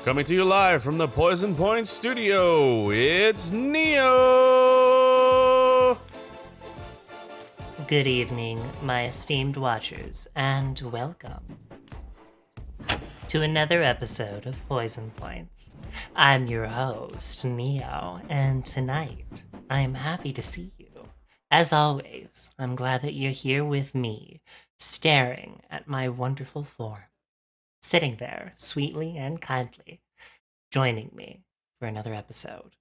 Coming to you live from the Poison Point studio, it's Neo! Good evening, my esteemed watchers, and welcome to another episode of Poison Points. I'm your host, Neo, and tonight I am happy to see you. As always, I'm glad that you're here with me, staring at my wonderful form, sitting there sweetly and kindly, joining me for another episode.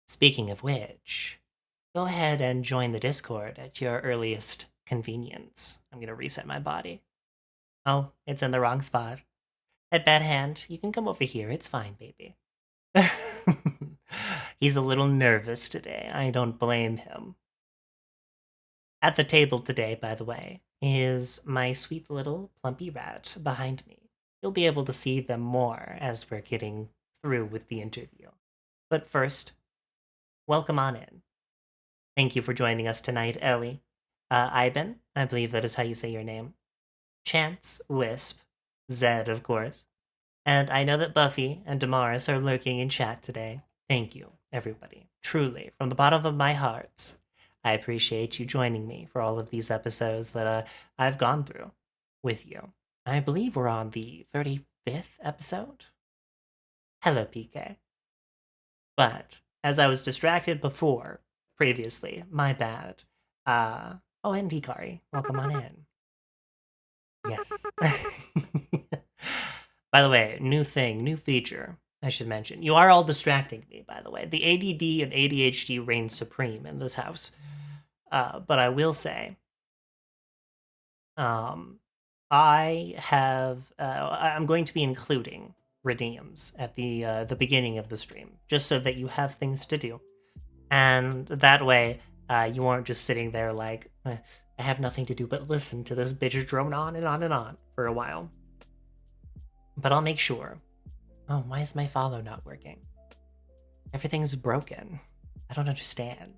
Speaking of which, go ahead and join the Discord at your earliest convenience. I'm going to reset my body. Oh, it's in the wrong spot. At Bad Hand, you can come over here. It's fine, baby. He's a little nervous today. I don't blame him. At the table today, by the way, is my sweet little plumpy rat behind me. You'll be able to see them more as we're getting through with the interview. But first, welcome on in. Thank you for joining us tonight, Ellie. Iben, I believe that is how you say your name. Chance, Wisp, Zed, of course. And I know that Buffy and Damaris are lurking in chat today. Thank you, everybody. Truly, from the bottom of my heart, I appreciate you joining me for all of these episodes that I've gone through with you. I believe we're on the 35th episode. Hello, PK. But as I was distracted previously, my bad. And Hikari, welcome on in. Yes. By the way, new feature, I should mention. You are all distracting me, by the way. The ADD and ADHD reign supreme in this house. But I will say, I'm going to be including redeems at the beginning of the stream, just so that you have things to do. And that way, you aren't just sitting there like, I have nothing to do but listen to this bitch drone on and on and on for a while. But I'll make sure. Oh, why is my follow not working? Everything's broken. I don't understand.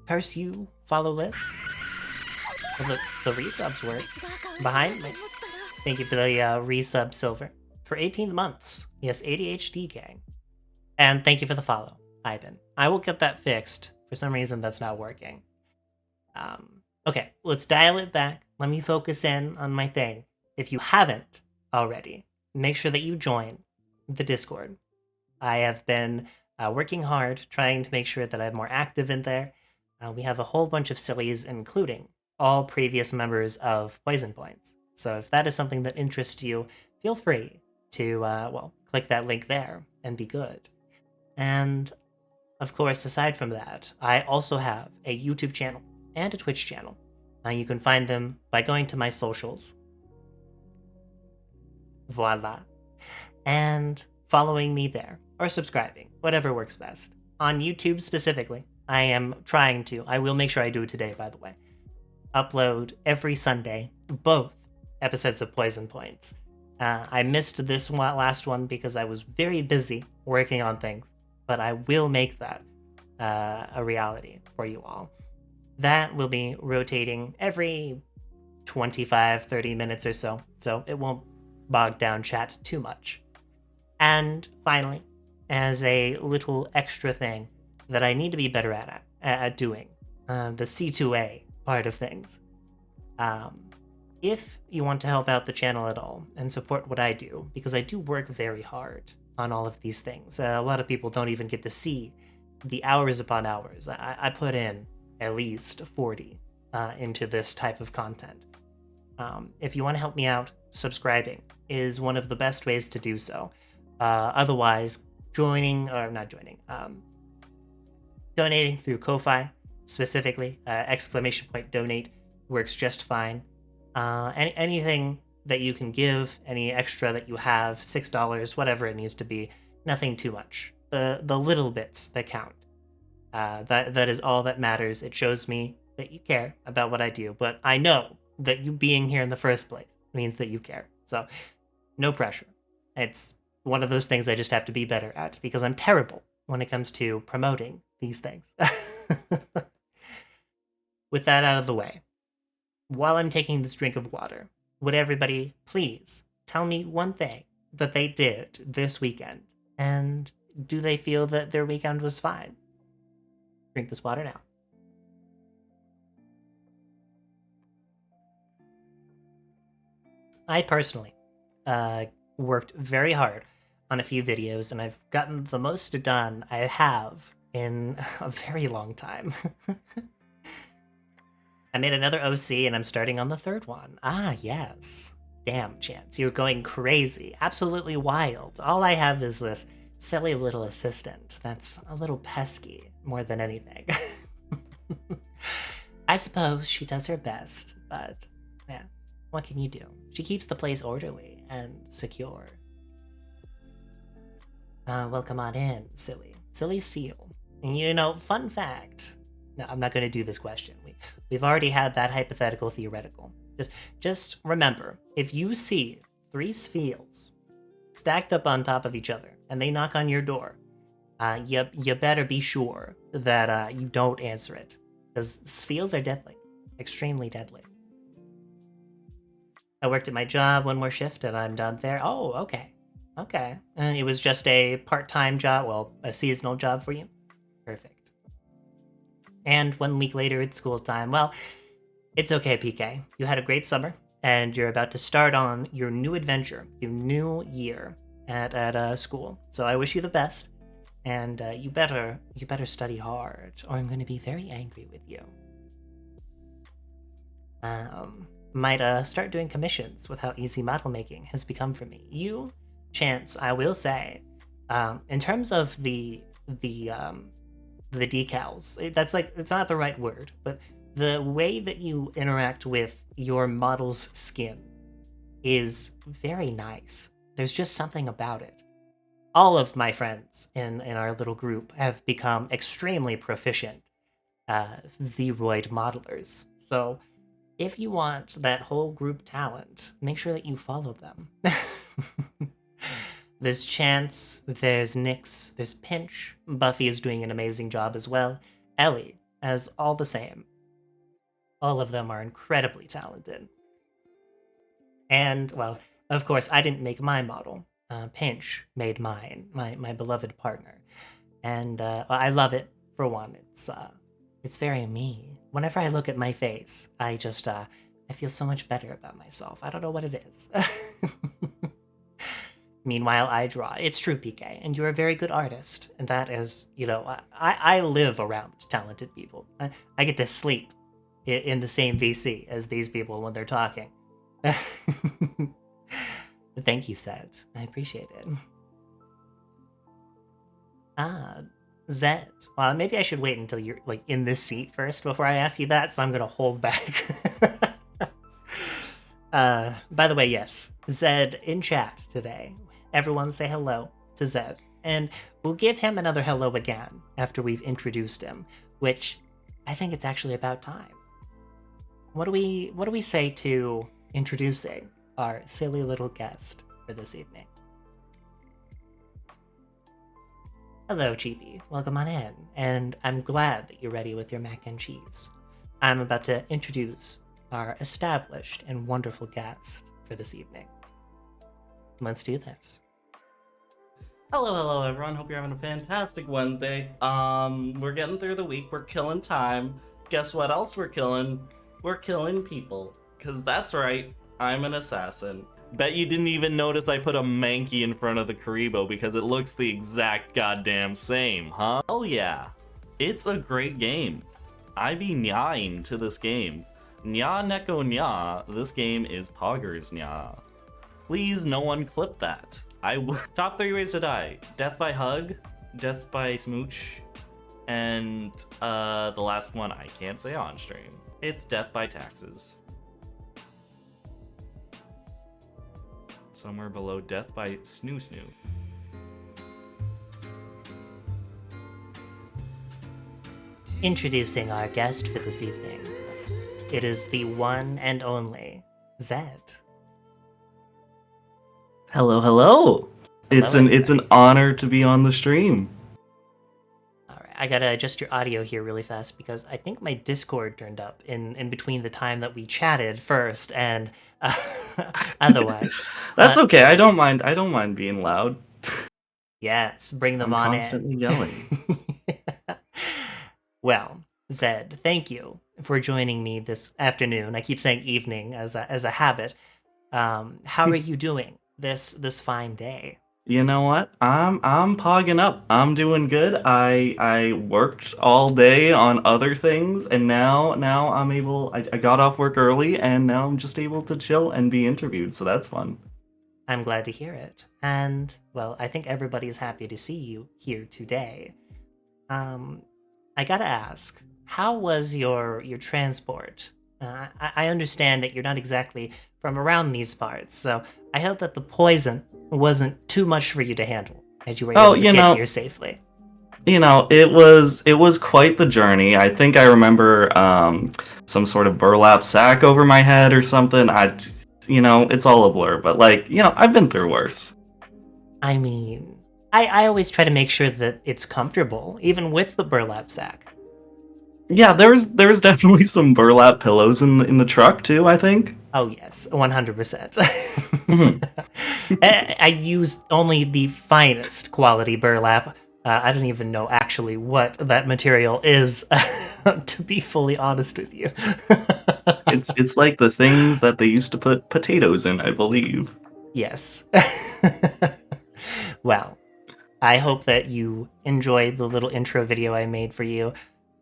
Curse you, follow list. Well, the resubs work. Behind me. Thank you for the resub, Silver. For 18 months. Yes, ADHD gang. And thank you for the follow, Ivan. I will get that fixed. For some reason, that's not working. Okay, let's dial it back. Let me focus in on my thing. If you haven't already, make sure that you join the Discord. I have been working hard trying to make sure that I'm more active in there. We have a whole bunch of sillies, including all previous members of Poison Points. So if that is something that interests you, feel free to, click that link there and be good. And of course, aside from that, I also have a YouTube channel and a Twitch channel. You can find them by going to my socials. Voila. And following me there, or subscribing, whatever works best. On YouTube specifically, I am trying to, I will make sure I do it today, by the way, upload every Sunday, both episodes of Poison Points. I missed this last one because I was very busy working on things, but I will make that a reality for you all. That will be rotating every 25, 30 minutes or so it won't bog down chat too much. And finally, as a little extra thing that I need to be better at doing, the C2A part of things. If you want to help out the channel at all and support what I do, because I do work very hard on all of these things. A lot of people don't even get to see the hours upon hours. I put in at least 40 into this type of content. If you want to help me out, subscribing is one of the best ways to do so. Otherwise, donating through Ko-Fi, specifically, !donate works just fine. Anything that you can give, any extra that you have, $6, whatever it needs to be, nothing too much. The little bits that count. That is all that matters. It shows me that you care about what I do, but I know that you being here in the first place means that you care. So, no pressure. It's one of those things I just have to be better at, because I'm terrible when it comes to promoting these things. With that out of the way, while I'm taking this drink of water, would everybody please tell me one thing that they did this weekend? And do they feel that their weekend was fine? Drink this water now. I personally worked very hard on a few videos, and I've gotten the most done I have in a very long time. I made another OC, and I'm starting on the third one. Ah, yes. Damn, Chance, you're going crazy. Absolutely wild. All I have is this silly little assistant that's a little pesky more than anything. I suppose she does her best, but yeah, what can you do? She keeps the place orderly and secure. Well, come on in, silly. Silly seal. You know, fun fact. No, I'm not going to do this question. We've already had that hypothetical theoretical. Just remember, if you see 3 spheles stacked up on top of each other and they knock on your door, you better be sure that you don't answer it, because spheles are deadly, extremely deadly. I worked at my job one more shift and I'm done there. Oh, okay. It was just a part-time job, well, a seasonal job for you. Perfect. And 1 week later, it's school time. Well, it's okay, PK. You had a great summer, and you're about to start on your new adventure, your new year at school. So I wish you the best, and you better study hard, or I'm going to be very angry with you. Might start doing commissions with how easy model making has become for me. You, Chance, I will say, in terms of the decals, it's not the right word, but the way that you interact with your model's skin is very nice. There's just something about it. All of my friends in our little group have become extremely proficient Zeroid modelers. So if you want that whole group talent, make sure that you follow them. There's Chance, there's Nyx, there's Pinch. Buffy is doing an amazing job as well. Ellie, as all the same. All of them are incredibly talented. And, well, of course, I didn't make my model. Pinch made mine, my beloved partner. And I love it, for one. It's very me. Whenever I look at my face, I feel so much better about myself. I don't know what it is. Meanwhile, I draw. It's true, PK, and you're a very good artist. And that is, I live around talented people. I get to sleep in the same VC as these people when they're talking. Thank you, Zed. I appreciate it. Zed. Well, maybe I should wait until you're in this seat first before I ask you that, so I'm gonna hold back. By the way, yes, Zed in chat today. Everyone say hello to Zed. And we'll give him another hello again after we've introduced him, which I think it's actually about time. What do we say to introducing our silly little guest for this evening? Hello, Cheapy. Welcome on in. And I'm glad that you're ready with your mac and cheese. I'm about to introduce our established and wonderful guest for this evening. Let's do this. Hello, everyone. Hope you're having a fantastic Wednesday. We're getting through the week. We're killing time. Guess what else we're killing? We're killing people. Because that's right, I'm an assassin. Bet you didn't even notice I put a Mankey in front of the Karibo because it looks the exact goddamn same, huh? Oh yeah, it's a great game. I be nyaing to this game. Nya neko nya, this game is poggers nya. Please no one clip that. I will. Top 3 ways to die. Death by hug, death by smooch, and the last one I can't say on stream. It's death by taxes. Somewhere below death by snoo snoo. Introducing our guest for this evening. It is the one and only Zed. Hello. It's an honor to be on the stream. Alright, I gotta adjust your audio here really fast because I think my Discord turned up in between the time that we chatted first and otherwise. That's okay. I don't mind being loud. Yes, bring them I'm on constantly in. yelling. Well, Zed, thank you for joining me this afternoon. I keep saying evening as a habit. How are you doing this fine day? You know what? I'm pogging up. I'm doing good. I worked all day on other things, and now I'm able. I got off work early, and now I'm just able to chill and be interviewed. So that's fun. I'm glad to hear it. And well, I think everybody's happy to see you here today. I gotta ask, how was your transport? I understand that you're not exactly from around these parts, so I hope that the poison wasn't too much for you to handle, and you were able to get here safely. It was quite the journey. I think I remember some sort of burlap sack over my head or something. It's all a blur, but I've been through worse. I mean, I always try to make sure that it's comfortable, even with the burlap sack. Yeah, there's definitely some burlap pillows in the truck too, I think. Oh yes, 100%. I used only the finest quality burlap. I don't even know actually what that material is, to be fully honest with you. It's like the things that they used to put potatoes in, I believe. Yes. Well, I hope that you enjoyed the little intro video I made for you.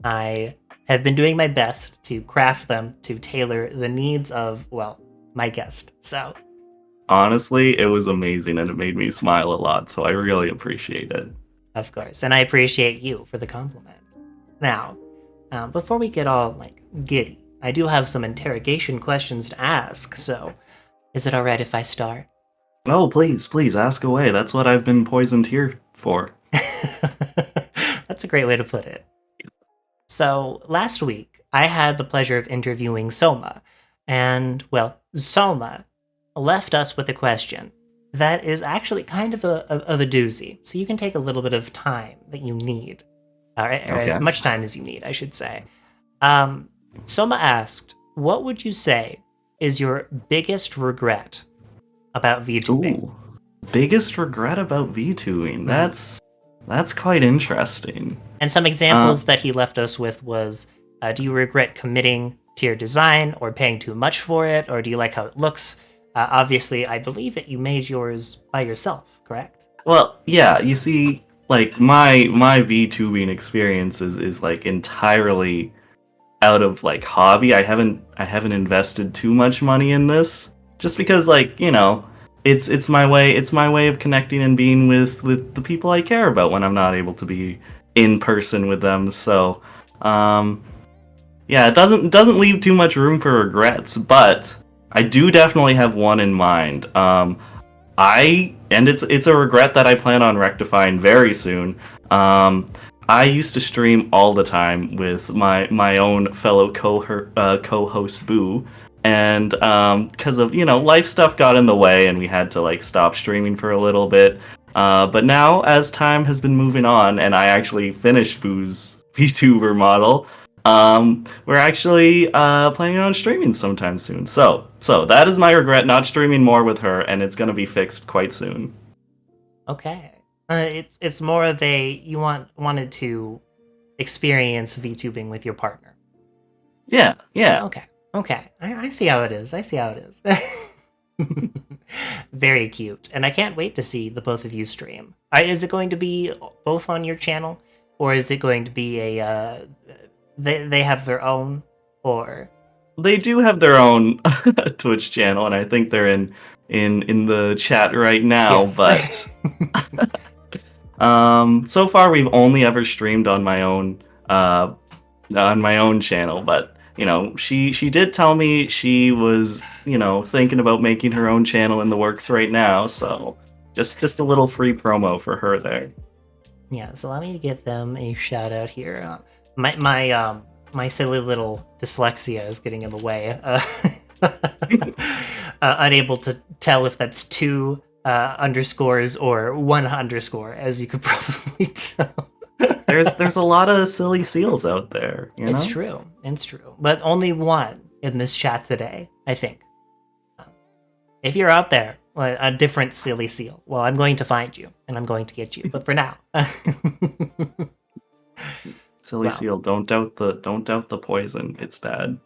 I have been doing my best to craft them to tailor the needs of, well, my guest. So, honestly, it was amazing and it made me smile a lot, so I really appreciate it. Of course, and I appreciate you for the compliment. Now, before we get all, giddy, I do have some interrogation questions to ask, so is it alright if I start? Oh, please, ask away. That's what I've been poisoned here for. That's a great way to put it. So, last week, I had the pleasure of interviewing Soma, and, well, Soma left us with a question. that is actually kind of a doozy. So you can take a little bit of time that you need, or Okay. as much time as you need, I should say. Soma asked, what would you say is your biggest regret about VTubing? Ooh, biggest regret about VTubing. That's quite interesting. And some examples that he left us with was, do you regret committing to your design or paying too much for it, or do you like how it looks? Obviously, I believe that you made yours by yourself, correct? Well, yeah, you see, like my VTubing experience is like entirely out of like hobby. I haven't invested too much money in this just because like, it's my way of connecting and being with the people I care about when I'm not able to be in person with them. So, yeah, it doesn't leave too much room for regrets, but I do definitely have one in mind. It's a regret that I plan on rectifying very soon. I used to stream all the time with my own fellow co-host Boo, and because of life stuff got in the way, and we had to like stop streaming for a little bit. But now, as time has been moving on, and I actually finished Boo's VTuber model, we're actually planning on streaming sometime soon. So that is my regret, not streaming more with her, and it's gonna be fixed quite soon. Okay. It's more of a you wanted to experience VTubing with your partner. Yeah, yeah. Okay. I see how it is. I see how it is. Very cute, and I can't wait to see the both of you stream. Is it going to be both on your channel, or is it going to be a they have their own, or They do have their own Twitch channel, and I think they're in the chat right now. yes? But so far we've only ever streamed on my own channel. But she did tell me she was thinking about making her own channel in the works right now. So just a little free promo for her there. Yeah, so allow me to give them a shout out here. My silly little dyslexia is getting in the way. Unable to tell if that's two underscores or one underscore, as you could probably tell. There's a lot of silly seals out there. It's true. It's true. But only one in this chat today, I think. If you're out there, a different silly seal, well, I'm going to find you and I'm going to get you. But for now, Silly seal, don't doubt the poison. It's bad.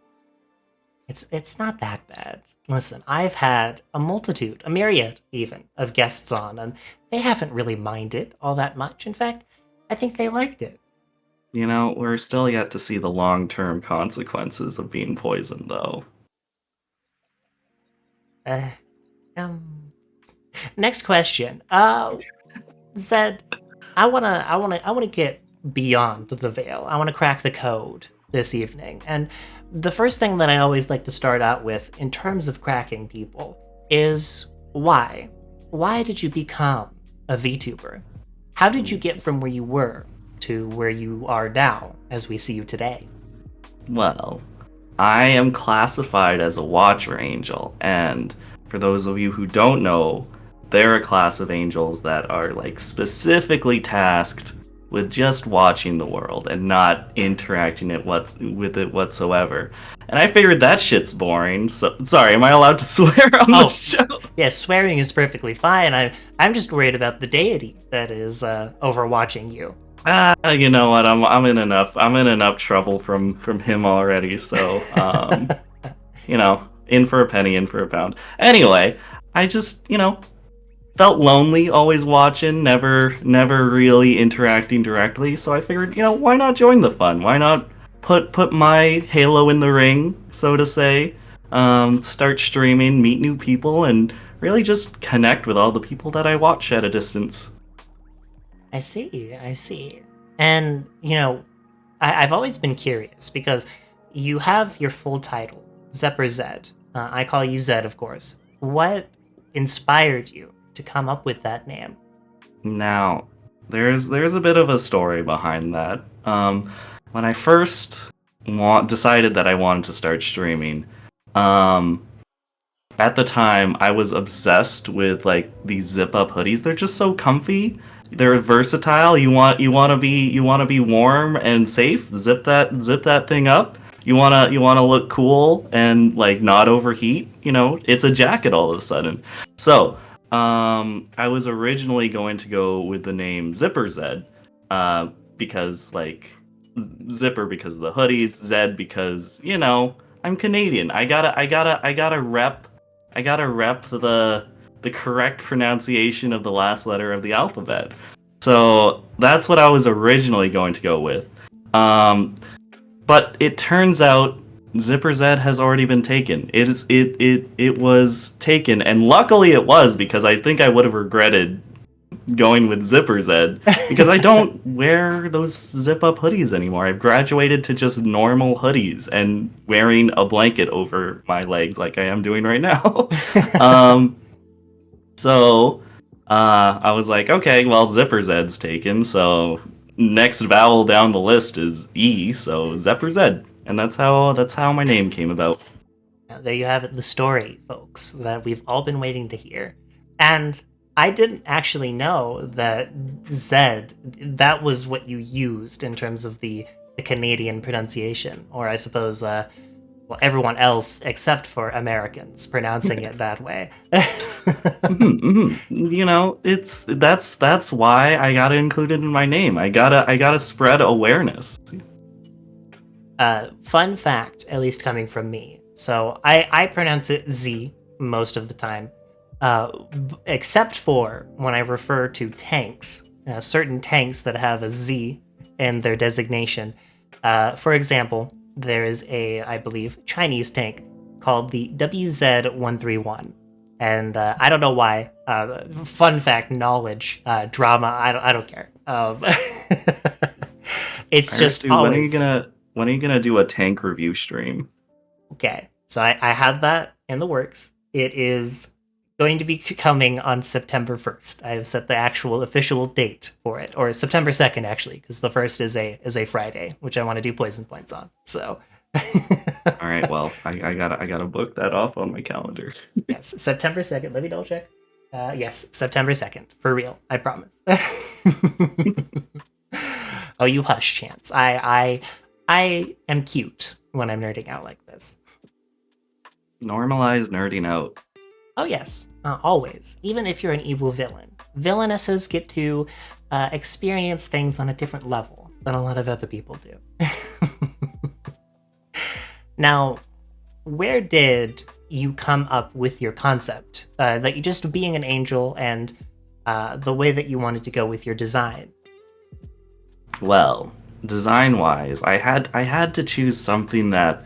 it's not that bad. Listen, I've had a myriad even, of guests on, and they haven't really minded all that much. In fact, I think they liked it. We're still yet to see the long-term consequences of being poisoned, though. Uh, Next question. Zed, I wanna get beyond the veil. I wanna crack the code this evening. And the first thing that I always like to start out with in terms of cracking people is why? Why did you become a VTuber? How did you get from where you were to where you are now, as we see you today? Well, I am classified as a Watcher Angel, and for those of you who don't know, they're a class of angels that are like specifically tasked with just watching the world and not interacting with it whatsoever. And I figured that shit's boring. So sorry, am I allowed to swear on the show? Yeah, swearing is perfectly fine. I'm just worried about the deity that is overwatching you. You know what? I'm in enough trouble from him already. So in for a penny, in for a pound. Anyway, I just felt lonely always watching, never really interacting directly. So I figured, why not join the fun? Why not put my Halo in the ring, so to say? Start streaming, meet new people, and really just connect with all the people that I watch at a distance. I see. And, I've always been curious because you have your full title, ZepperZed. I call you Zed, of course. What inspired you to come up with that name? Now, there's a bit of a story behind that. When I first decided that I wanted to start streaming, at the time I was obsessed with like these zip up hoodies. They're just so comfy. They're versatile. You want to be warm and safe. Zip that thing up. You wanna look cool and like not overheat. It's a jacket all of a sudden. So I was originally going to go with the name ZepperZed, because like Zipper because of the hoodies, Zed because I'm Canadian. I gotta rep the correct pronunciation of the last letter of the alphabet. So that's what I was originally going to go with. But it turns out ZepperZed has already been taken. It was taken, and luckily it was, because I think I would have regretted going with ZepperZed because I don't wear those zip up hoodies anymore. I've graduated to just normal hoodies and wearing a blanket over my legs like I am doing right now. So I was like, okay, well, ZepperZed's taken, so next vowel down the list is E, so ZepperZed. And that's how my name came about. Now, there you have it, the story, folks, that we've all been waiting to hear. And I didn't actually know that Zed, that was what you used in terms of the Canadian pronunciation, or I suppose, everyone else except for Americans pronouncing it that way. That's why I gotta include it in my name. I gotta spread awareness. Fun fact, at least coming from me. So I pronounce it Z most of the time, except for when I refer to tanks, certain tanks that have a Z in their designation. For example, there is I believe, Chinese tank called the WZ-131. And I don't know why. Fun fact, knowledge, drama, I don't care. It's just always... When are you gonna do a tank review stream? Okay, so I had that in the works. It is going to be coming on September 1st. I have set the actual official date for it, or September 2nd actually, because the 1st is a Friday, which I want to do poison points on. So, all right, well, I gotta book that off on my calendar. Yes, September 2nd. Let me double check. Yes, September 2nd, for real. I promise. Oh, you hush, Chance. I am cute when I'm nerding out like this. Normalize nerding out. Oh yes, always. Even if you're an evil villain. Villainesses get to experience things on a different level than a lot of other people do. Now, where did you come up with your concept? That you just being an angel and the way that you wanted to go with your design? Well, design-wise, I had to choose something that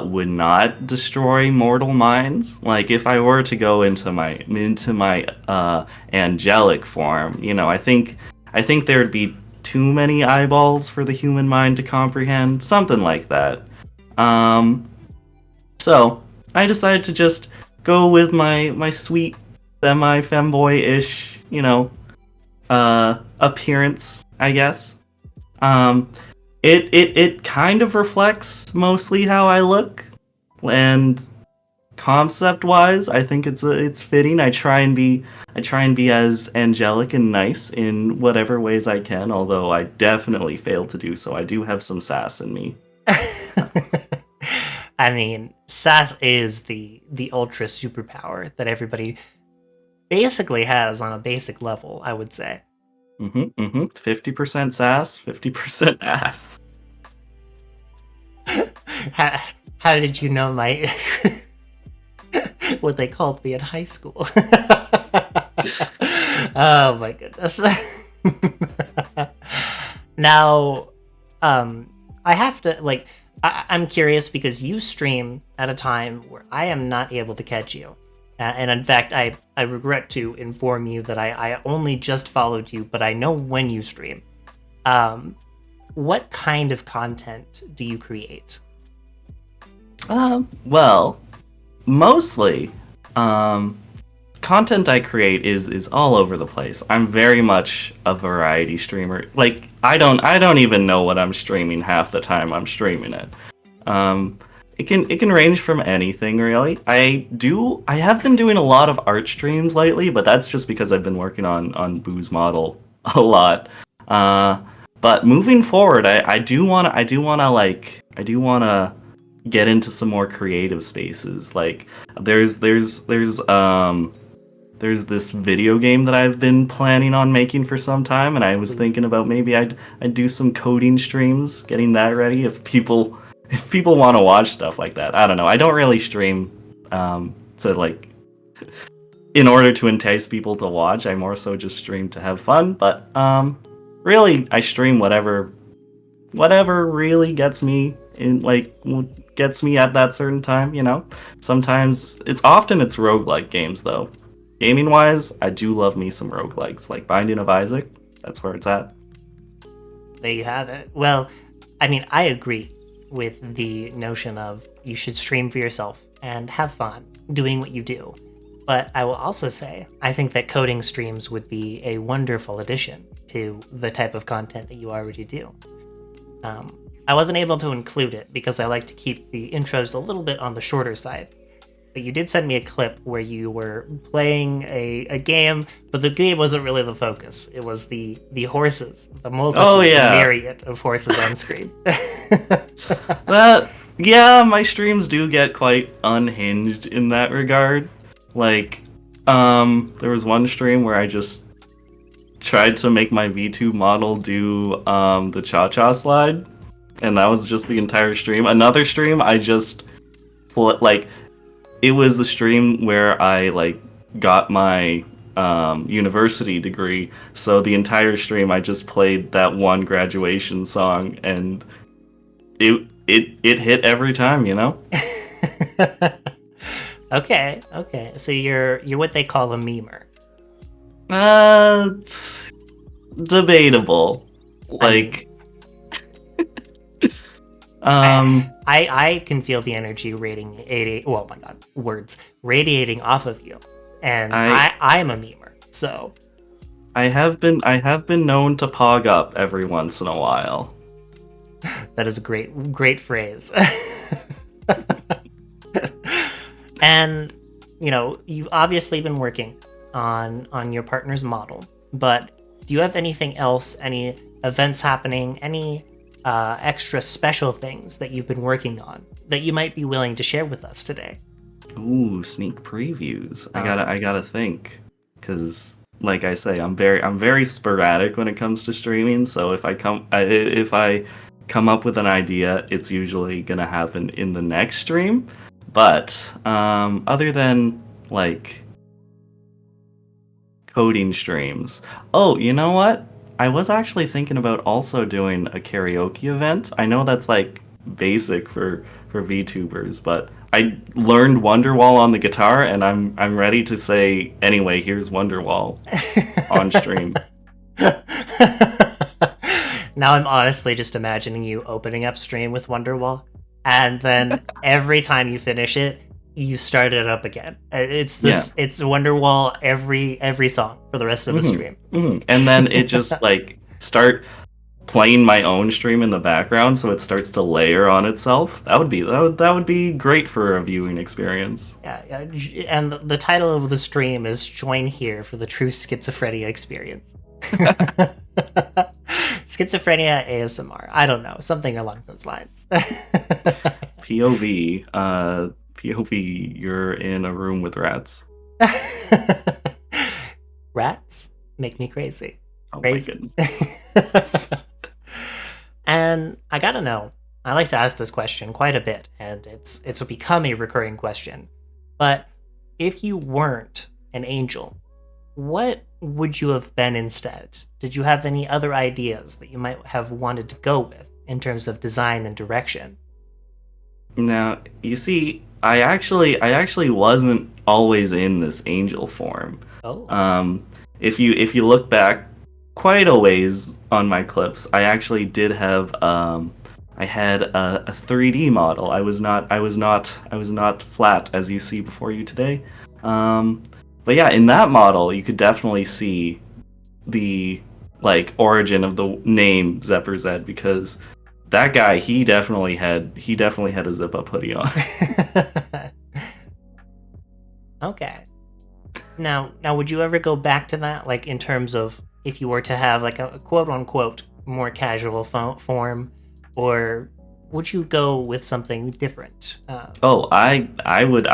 would not destroy mortal minds. Like if I were to go into my angelic form, I think there'd be too many eyeballs for the human mind to comprehend, something like that. So I decided to just go with my sweet semi-femboy-ish, appearance, I guess. It kind of reflects mostly how I look, and concept-wise, I think it's fitting. I try and be as angelic and nice in whatever ways I can, although I definitely fail to do so. I do have some sass in me. I mean, sass is the ultra superpower that everybody basically has on a basic level, I would say. 50% sass, 50% ass. How did you know my what they called me in high school? Oh my goodness. Now, I have to I'm curious because you stream at a time where I am not able to catch you. And in fact, I regret to inform you that I only just followed you, but I know when you stream. What kind of content do you create? Well, mostly, content I create is all over the place. I'm very much a variety streamer. Like, I don't even know what I'm streaming half the time I'm streaming it. It can range from anything really. I have been doing a lot of art streams lately, but that's just because I've been working on Boo's model a lot. Uh, but moving forward, I do wanna get into some more creative spaces. Like there's this video game that I've been planning on making for some time, and I was thinking about maybe I'd do some coding streams, getting that ready if people want to watch stuff like that. I don't know. I don't really stream to like in order to entice people to watch. I more so just stream to have fun. But really, I stream whatever really gets me in, like gets me at that certain time. You know. Sometimes it's roguelike games though. Gaming wise, I do love me some roguelikes, like Binding of Isaac. That's where it's at. There you have it. Well, I mean, I agree with the notion of you should stream for yourself and have fun doing what you do. But I will also say, I think that coding streams would be a wonderful addition to the type of content that you already do. I wasn't able to include it because I like to keep the intros a little bit on the shorter side. But you did send me a clip where you were playing a game, but the game wasn't really the focus. It was the horses, the multitude, the myriad of horses on screen. Yeah, my streams do get quite unhinged in that regard. Like, there was one stream where I just tried to make my V2 model do the cha-cha slide, and that was just the entire stream. Another stream, I just it was the stream where I got my university degree, so the entire stream I just played that one graduation song, and it hit every time, you know. Okay. So you're what they call a memer. Debatable. I can feel the energy radiating. Oh my god, words radiating off of you, and I'm a memer. So I have been known to pog up every once in a while. That is a great phrase. And you've obviously been working on your partner's model, but do you have anything else? Any events happening? Any extra special things that you've been working on that you might be willing to share with us today? Ooh, sneak previews. I gotta think, because like I say, I'm very sporadic when it comes to streaming. So if I come up with an idea, it's usually gonna happen in the next stream. But other than coding streams, oh, you know what? I was actually thinking about also doing a karaoke event. I know that's basic for VTubers, but I learned Wonderwall on the guitar, and I'm ready to say, anyway, here's Wonderwall on stream. Now I'm honestly just imagining you opening up stream with Wonderwall, and then every time you finish it, you start it up again. It's Wonderwall every song for the rest of the stream. Mm-hmm. And then it just start playing my own stream in the background, so it starts to layer on itself. That would be great for a viewing experience. Yeah. And the title of the stream is "Join Here for the True Schizophrenia Experience." Schizophrenia ASMR. I don't know, something along those lines. POV, you're in a room with rats. Rats make me crazy. Oh crazy. My goodness. And I gotta know, I like to ask this question quite a bit, and it's become a recurring question. But if you weren't an angel, what would you have been instead? Did you have any other ideas that you might have wanted to go with in terms of design and direction? Now, you see, I actually wasn't always in this angel form. Oh. If you look back quite a ways on my clips, I actually did have I had a 3D model. I was not flat as you see before you today. But yeah, in that model, you could definitely see the origin of the name ZepperZed, because that guy, he definitely had a zip up hoodie on. Okay. Now, would you ever go back to that, like in terms of if you were to have like a quote unquote more casual form, or would you go with something different? Oh, I would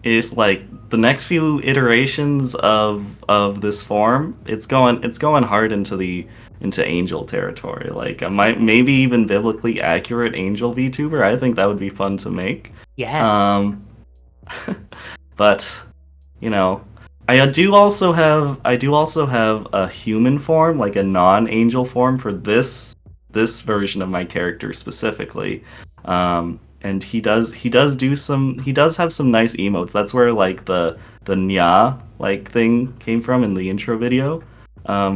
if like the next few iterations of this form, it's going hard into angel territory. Like I might maybe even biblically accurate angel VTuber. I think that would be fun to make. Yes. But you know, I do also have a human form, like a non-angel form for this version of my character specifically. And he does have some nice emotes. That's where like the nya like thing came from in the intro video.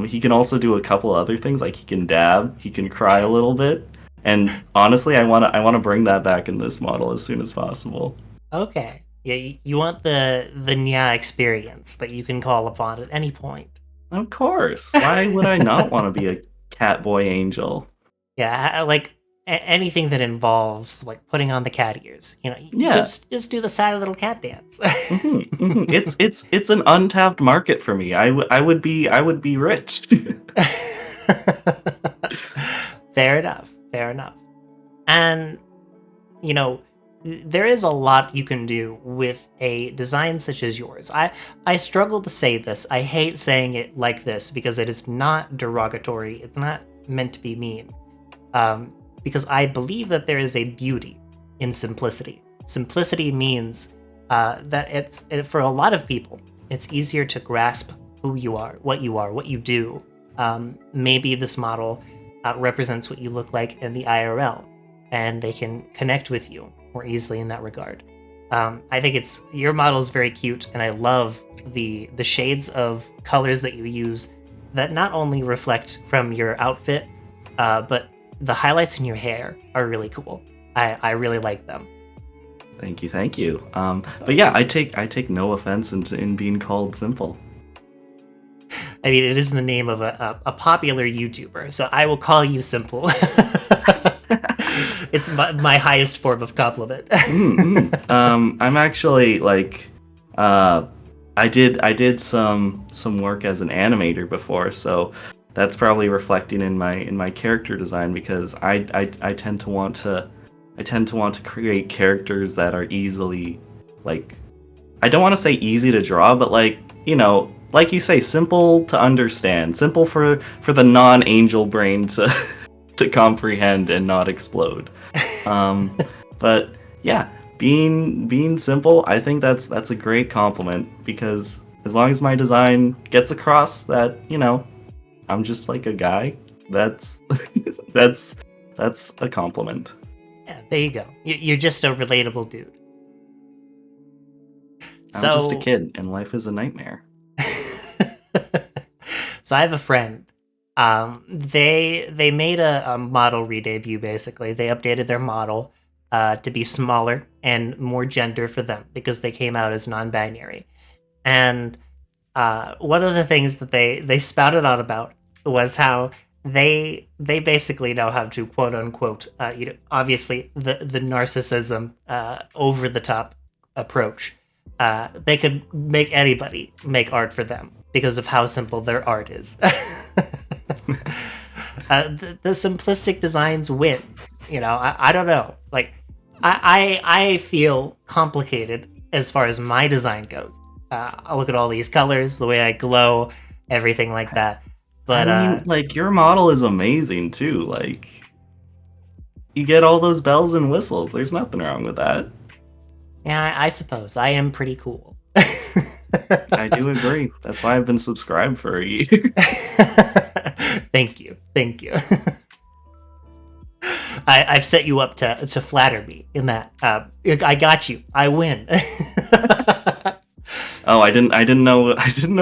He can also do a couple other things, like he can dab, he can cry a little bit. And honestly, I wanna bring that back in this model as soon as possible. Okay. Yeah, you want the nya experience that you can call upon at any point. Of course. Why would I not want to be a cat boy angel? Yeah, like anything that involves like putting on the cat ears. You know, Yeah. just do the sad little cat dance. It's an untapped market for me. I would be rich. Fair enough. And you know, there is a lot you can do with a design such as yours. I struggle to say this. I hate saying it like this because it is not derogatory. It's not meant to be mean. Because I believe that there is a beauty in simplicity. Simplicity means that for a lot of people, it's easier to grasp who you are, what you do. Maybe this model represents what you look like in the IRL, and they can connect with you more easily in that regard. I think your model is very cute, and I love the shades of colors that you use that not only reflect from your outfit, but the highlights in your hair are really cool. I really like them. Thank you. But yeah, I take no offense in being called simple. I mean, it is the name of a popular YouTuber, so I will call you simple. It's my highest form of compliment. I'm actually like, I did some work as an animator before, so that's probably reflecting in my character design, because I tend to want to create characters that are easily, like, I don't want to say easy to draw, but like, you know, like you say, simple to understand, simple for the non-angel brain to comprehend and not explode. But yeah, being simple, I think that's a great compliment, because as long as my design gets across that, you know, I'm just like a guy, that's that's a compliment. Yeah, there you go. You're just a relatable dude. I'm just a kid, and life is a nightmare. So I have a friend. They made a model re-debut, basically. They updated their model to be smaller and more gender for them, because they came out as non-binary. And one of the things that they spouted on about was how they basically know how to quote unquote, you know, obviously the narcissism, over the top approach. They could make anybody make art for them because of how simple their art is. The simplistic designs win. You know, I don't know. Like, I feel complicated as far as my design goes. I look at all these colors, the way I glow, everything like that. But I mean, like, your model is amazing too. Like, you get all those bells and whistles. There's nothing wrong with that. yeah, I suppose I am pretty cool. I do agree. That's why I've been subscribed for a year. Thank you. I've set you up to flatter me in that. I got you. I win. Oh, I didn't know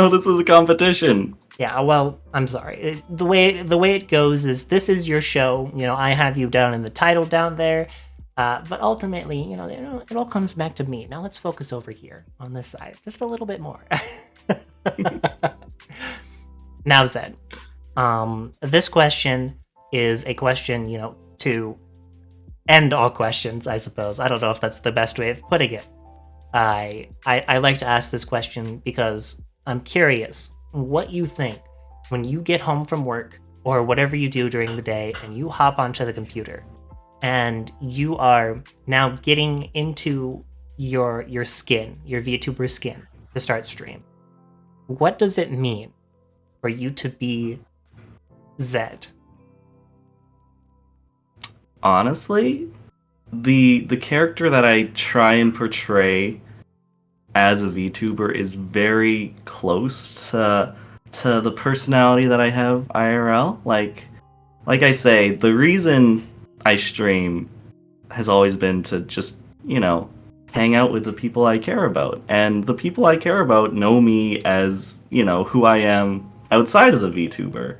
this was a competition. Yeah, well, I'm sorry. The way it goes is, this is your show. You know, I have you down in the title down there. But ultimately, you know, it all comes back to me. Now let's focus over here on this side, just a little bit more. Now, Zed, this question is a question, you know, to end all questions, I suppose. I don't know if that's the best way of putting it. I like to ask this question because I'm curious what you think when you get home from work or whatever you do during the day and you hop onto the computer and you are now getting into your skin, your VTuber skin to start stream. What does it mean for you to be Zed? Honestly, the character that I try and portray as a VTuber is very close to the personality that I have IRL. Like I say, the reason I stream has always been to just, hang out with the people I care about. And the people I care about know me as, who I am outside of the VTuber.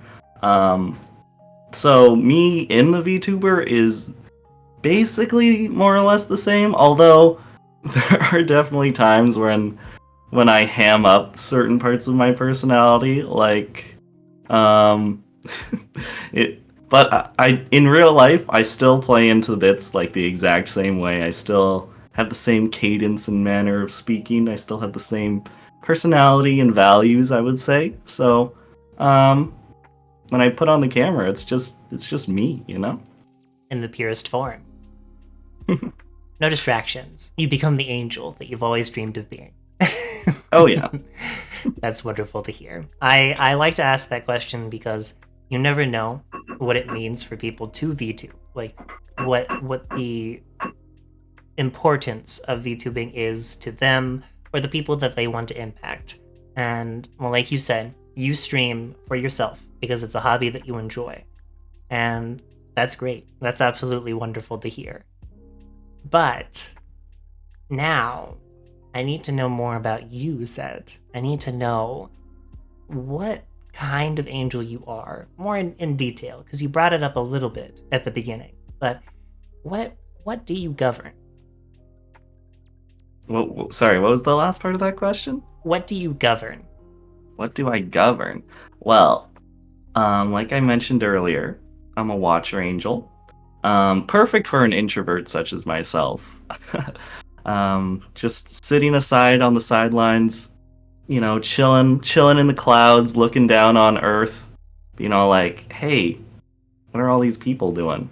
So me in the VTuber is basically more or less the same, although there are definitely times when I ham up certain parts of my personality, like but I in real life I still play into the bits like the exact same way. I still have the same cadence and manner of speaking. I still have the same personality and values, I would say. So when I put on the camera, it's just me, In the purest form. No distractions. You become the angel that you've always dreamed of being. Oh yeah. That's wonderful to hear. I like to ask that question because you never know what it means for people to VTube. Like what the importance of VTubing is to them or the people that they want to impact. And well, like you said, you stream for yourself because it's a hobby that you enjoy. And that's great. That's absolutely wonderful to hear. But now I need to know more about you, Zed. I need to know what kind of angel you are, more in detail, because you brought it up a little bit at the beginning. But what do you govern? Well, sorry, what was the last part of that question? What do you govern? What do I govern? Well, like I mentioned earlier, I'm a watcher angel. Perfect for an introvert such as myself. Just sitting aside on the sidelines, chilling in the clouds, looking down on Earth, like, hey, what are all these people doing?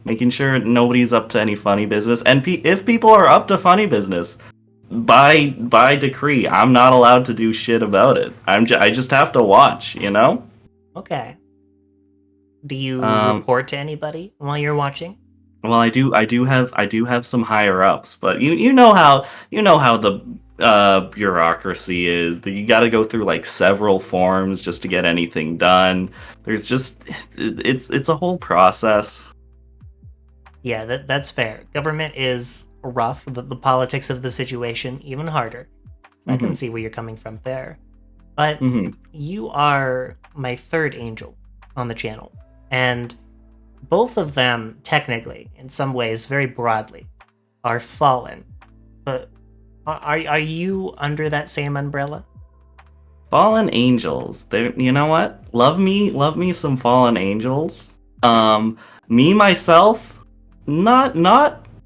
Making sure nobody's up to any funny business. And if people are up to funny business, by decree, I'm not allowed to do shit about it. I just have to watch, Okay. Do you report to anybody while you're watching? Well, I do have some higher ups, but you know how the bureaucracy is. That you got to go through like several forms just to get anything done. There's just it's a whole process. Yeah, that's fair. Government is rough. The politics of the situation even harder. So I can see where you're coming from there. But you are my third angel on the channel, and both of them, technically, in some ways, very broadly, are fallen. But are you under that same umbrella? Fallen angels. You know what? Love me some fallen angels. Me myself, not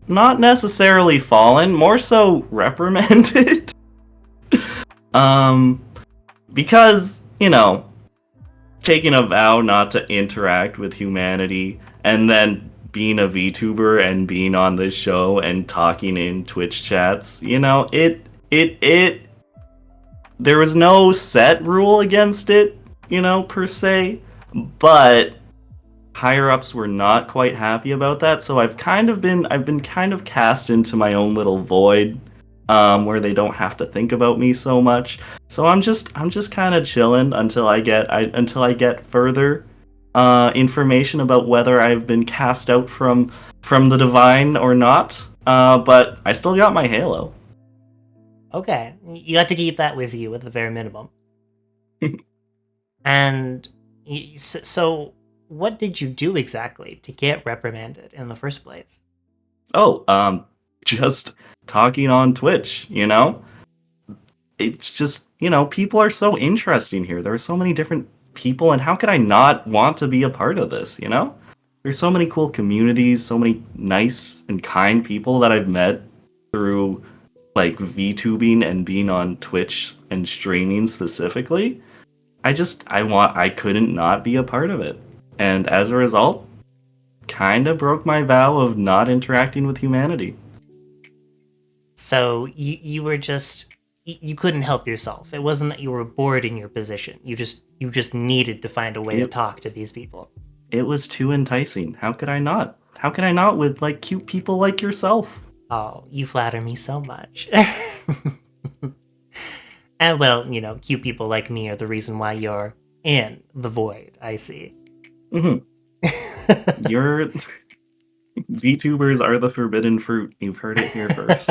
necessarily fallen, more so reprimanded. Because, taking a vow not to interact with humanity, and then being a VTuber and being on this show and talking in Twitch chats, there was no set rule against it, per se, but higher ups were not quite happy about that, so I've been kind of cast into my own little void, where they don't have to think about me so much. So I'm just kind of chilling until I get further information about whether I've been cast out from the divine or not. But I still got my halo. Okay, you got to keep that with you at the very minimum. And so, what did you do exactly to get reprimanded in the first place? Oh, just talking on Twitch, It's just, people are so interesting here. There are so many different people, and how could I not want to be a part of this, there's so many cool communities, so many nice and kind people that I've met through like VTubing and being on Twitch and streaming specifically. I couldn't not be a part of it. And as a result, kind of broke my vow of not interacting with humanity. So you were just you couldn't help yourself. It wasn't that you were bored in your position. You just needed to find a way to talk to these people. It was too enticing. How could I not? How could I not with like cute people like yourself? Oh, you flatter me so much. And well, cute people like me are the reason why you're in the void, I see. Mm-hmm. Your VTubers are the forbidden fruit. You've heard it here first.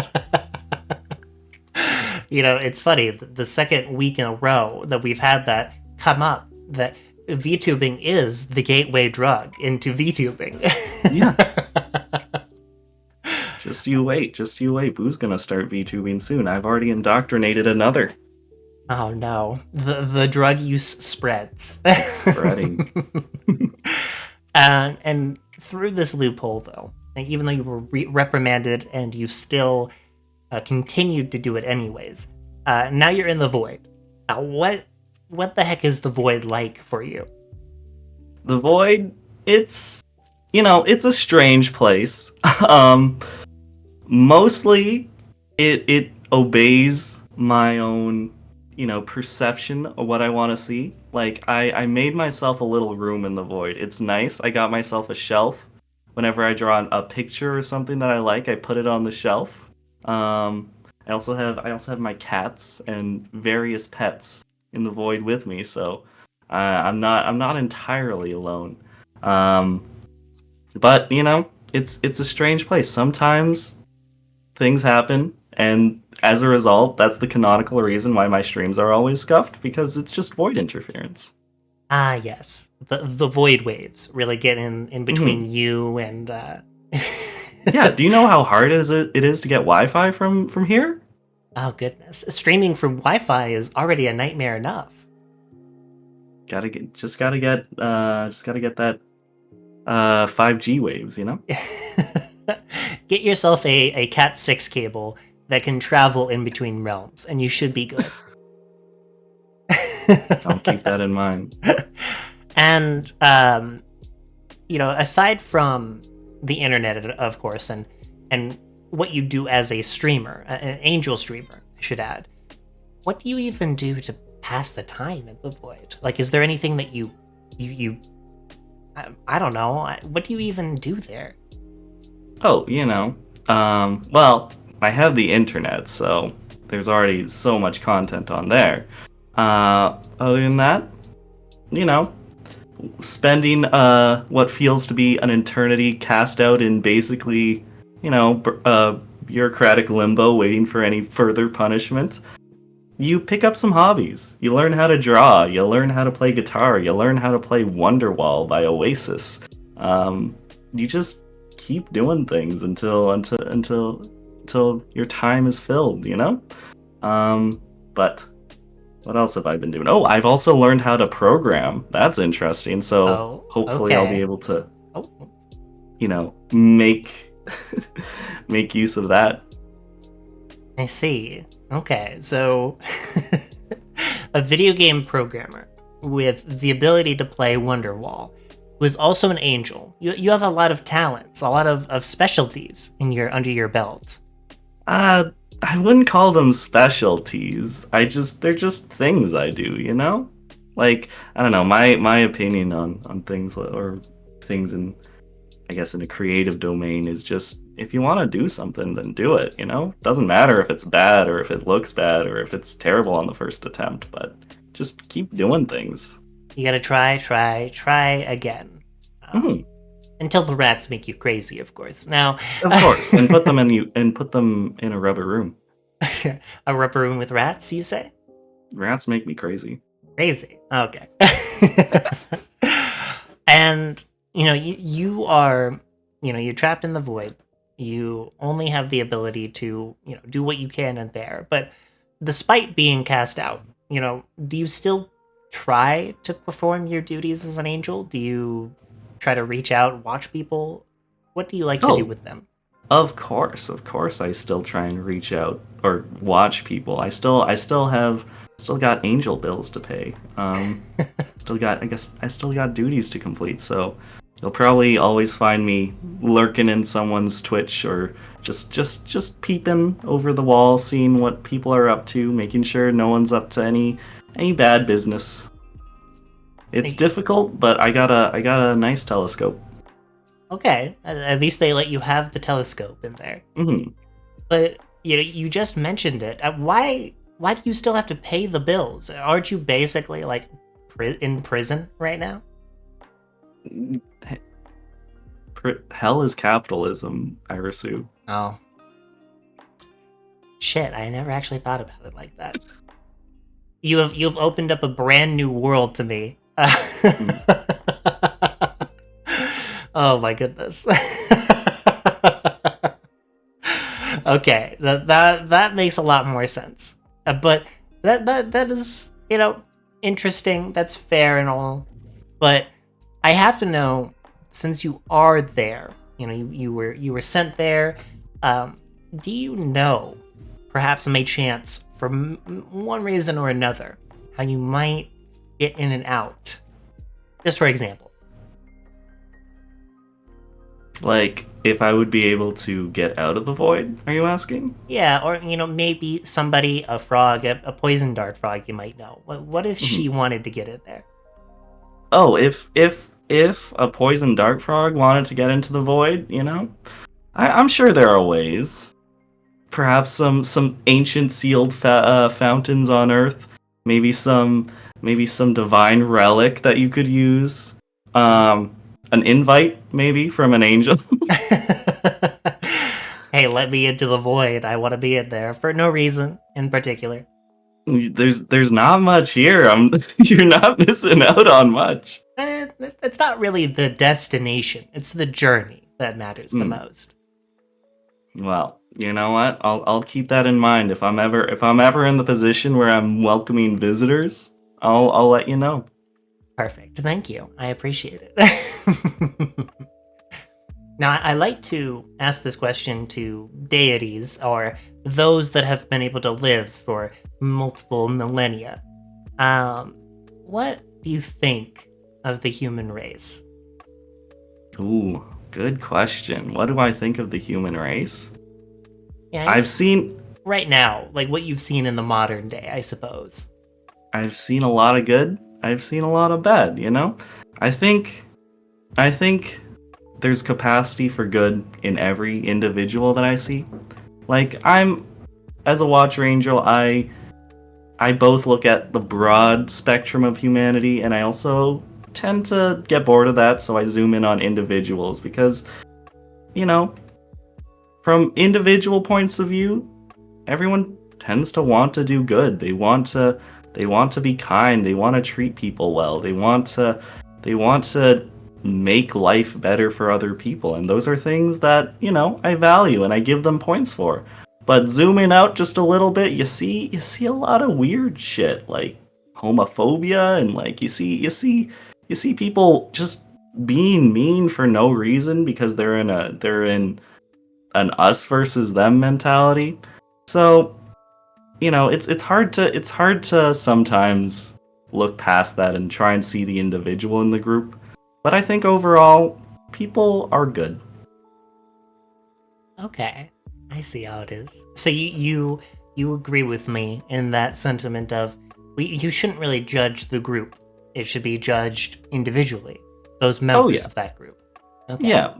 It's funny, the second week in a row that we've had that come up, that VTubing is the gateway drug into VTubing. Yeah. Just you wait. Boo's gonna start VTubing soon. I've already indoctrinated another. Oh no, the drug use spreads. It's spreading. And through this loophole, though, and even though you were reprimanded and you still continued to do it anyways, now you're in the void. What the heck is the void like for you? The void, it's a strange place. Mostly it obeys my own perception of what I want to see. Like I made myself a little room in the void. It's nice. I got myself a shelf. Whenever I draw a picture or something that I like, I put it on the shelf. I also have my cats and various pets in the void with me, so I'm not entirely alone. But it's a strange place. Sometimes things happen, and as a result, that's the canonical reason why my streams are always scuffed, because it's just void interference. Ah, yes. The void waves really get in between you and... Yeah, do you know how hard it is to get Wi-Fi from here? Oh, goodness. Streaming from Wi-Fi is already a nightmare enough. Gotta get that 5G waves, Get yourself a Cat 6 cable that can travel in between realms, and you should be good. I'll keep that in mind. And, aside from the internet, of course, and what you do as a streamer, an angel streamer, I should add, what do you even do to pass the time in the void? Like, is there anything that you I don't know, what do you even do there? Oh, well, I have the internet, so there's already so much content on there. Other than that, spending what feels to be an eternity cast out in basically, bureaucratic limbo waiting for any further punishment. You pick up some hobbies. You learn how to draw. You learn how to play guitar. You learn how to play Wonderwall by Oasis. You just keep doing things until your time is filled, But what else have I been doing? Oh, I've also learned how to program. That's interesting. So hopefully I'll be able to, make make use of that. I see. Okay, so a video game programmer with the ability to play Wonderwall, who is also an angel. You have a lot of talents, a lot of specialties under your belt. I wouldn't call them specialties. They're just things I do, Like, I don't know, my opinion on things, or things in, I guess, in a creative domain is just, if you want to do something, then do it, Doesn't matter if it's bad or if it looks bad or if it's terrible on the first attempt, but just keep doing things. You gotta try again. Until the rats make you crazy, of course. Now, of course, and put them in a rubber room. A rubber room with rats, you say? Rats make me crazy. Crazy. Okay. And you are, you're trapped in the void. You only have the ability to, do what you can in there. But despite being cast out, do you still try to perform your duties as an angel? Do you try to reach out, watch people? What do you like to do Oh, with them? of course. I still try and reach out or watch people. Still got angel bills to pay. I guess I still got duties to complete. So you'll probably always find me lurking in someone's Twitch or just peeping over the wall, seeing what people are up to, making sure no one's up to any bad business. It's Like, difficult, but I got a nice telescope. okay, at least they let you have the telescope in there. Hmm. But you just mentioned it. Why do you still have to pay the bills? Aren't you basically like in prison right now? Hell is capitalism, Irisu. Oh, shit! I never actually thought about it like that. You've opened up a brand new world to me. Mm. Oh my goodness. Okay, that makes a lot more sense. But that is, interesting. That's fair and all. But I have to know, since you are there, you were sent there. Do you know, perhaps may chance, for one reason or another, how you might get in and out? Just for example. Like, if I would be able to get out of the void, are you asking? Yeah, or maybe somebody, a frog, a poison dart frog, you might know. What if she Mhm. wanted to get in there? Oh, if a poison dart frog wanted to get into the void, I'm sure there are ways. Perhaps some ancient sealed fountains on Earth. Maybe some divine relic that you could use. An invite maybe from an angel. Hey, let me into the void. I want to be in there for no reason in particular. There's not much here. You're not missing out on much. It's not really the destination; it's the journey that matters the Hmm. most. Well, you know what? I'll keep that in mind. If I'm ever in the position where I'm welcoming visitors, I'll let you know. Perfect. Thank you. I appreciate it. Now, I like to ask this question to deities or those that have been able to live for multiple millennia. Um, what do you think of the human race? Ooh, good question. What do I think of the human race? Yeah, I I've mean, seen right now, like what you've seen in the modern day, I suppose. I've seen a lot of good. I've seen a lot of bad. I think I think there's capacity for good in every individual that I see. Like I'm as a Watcher Angel, I both look at the broad spectrum of humanity and I also tend to get bored of that, so I zoom in on individuals because, you know, from individual points of view, everyone tends to want to do good. They want to be kind, they want to treat people well. They want to make life better for other people, and those are things that, I value and I give them points for. But zooming out just a little bit, you see a lot of weird shit like homophobia and like you see people just being mean for no reason because they're in an us versus them mentality. So, it's hard to sometimes look past that and try and see the individual in the group. But I think overall, people are good. Okay, I see how it is. So you agree with me in that sentiment of you shouldn't really judge the group. It should be judged individually. Those Oh members yeah, of that group. Okay. yeah.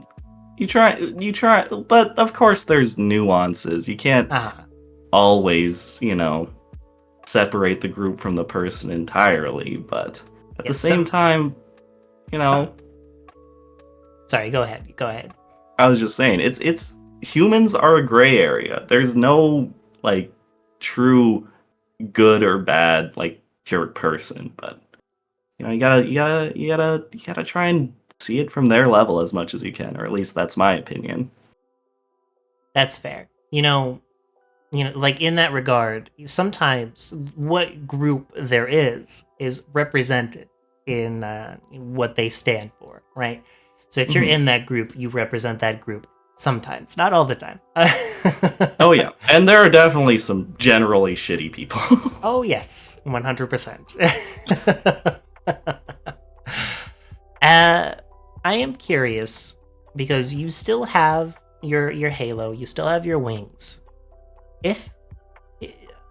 You try, but of course there's nuances. You can't Ah, always, separate the group from the person entirely. But at the yes. same time, you So, know, sorry. Go ahead. Go ahead. I was just saying, it's humans are a gray area. There's no like true good or bad like pure person, but you gotta try and see it from their level as much as you can, or at least that's my opinion. That's fair. Like in that regard, sometimes what group there is represented in what they stand for, right? So if you're in that group, you represent that group sometimes, not all the time. Oh yeah, and there are definitely some generally shitty people. Oh yes, 100%. I am curious because you still have your halo, you still have your wings.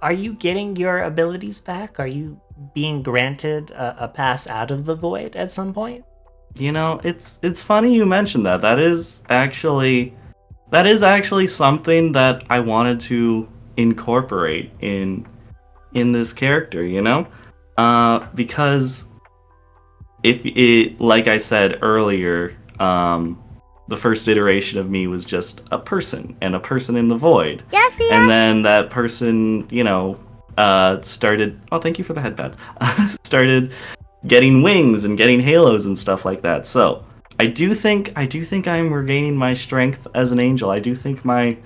Are you getting your abilities back? Are you being granted a pass out of the void at some point? It's funny you mentioned that. That is actually something that I wanted to incorporate in this character, because if it, like I said earlier, the first iteration of me was just a person and a person in the void. Yes, yes. And then that person, started. Oh, thank you for the headpads. Started getting wings and getting halos and stuff like that. So I do think I'm regaining my strength as an angel. I do think my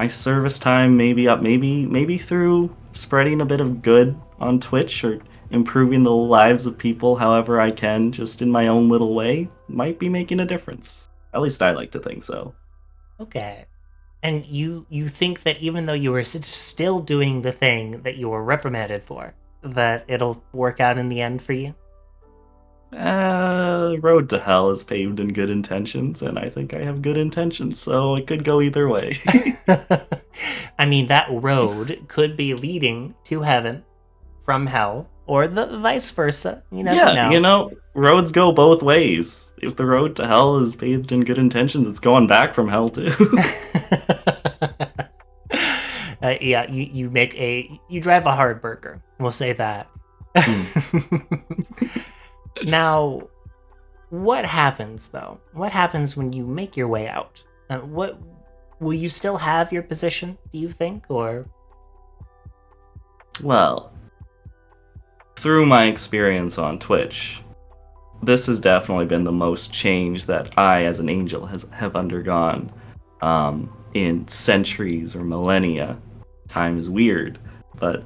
service time may be up. Maybe through spreading a bit of good on Twitch or improving the lives of people however I can, just in my own little way, might be making a difference. At least I like to think so. Okay. And you think that even though you were still doing the thing that you were reprimanded for, that it'll work out in the end for you? Road to hell is paved in good intentions, and I think I have good intentions, so it could go either way. I mean, that road could be leading to heaven from hell, or the vice versa. You never know. Roads go both ways. If the road to hell is paved in good intentions, it's going back from hell too. Yeah, you drive a hard burger. We'll say that. Now, what happens though? What happens when you make your way out? What will you still have your position? Do you think, or? Well, through my experience on Twitch, this has definitely been the most change that I, as an angel, have undergone in centuries or millennia. Time is weird, but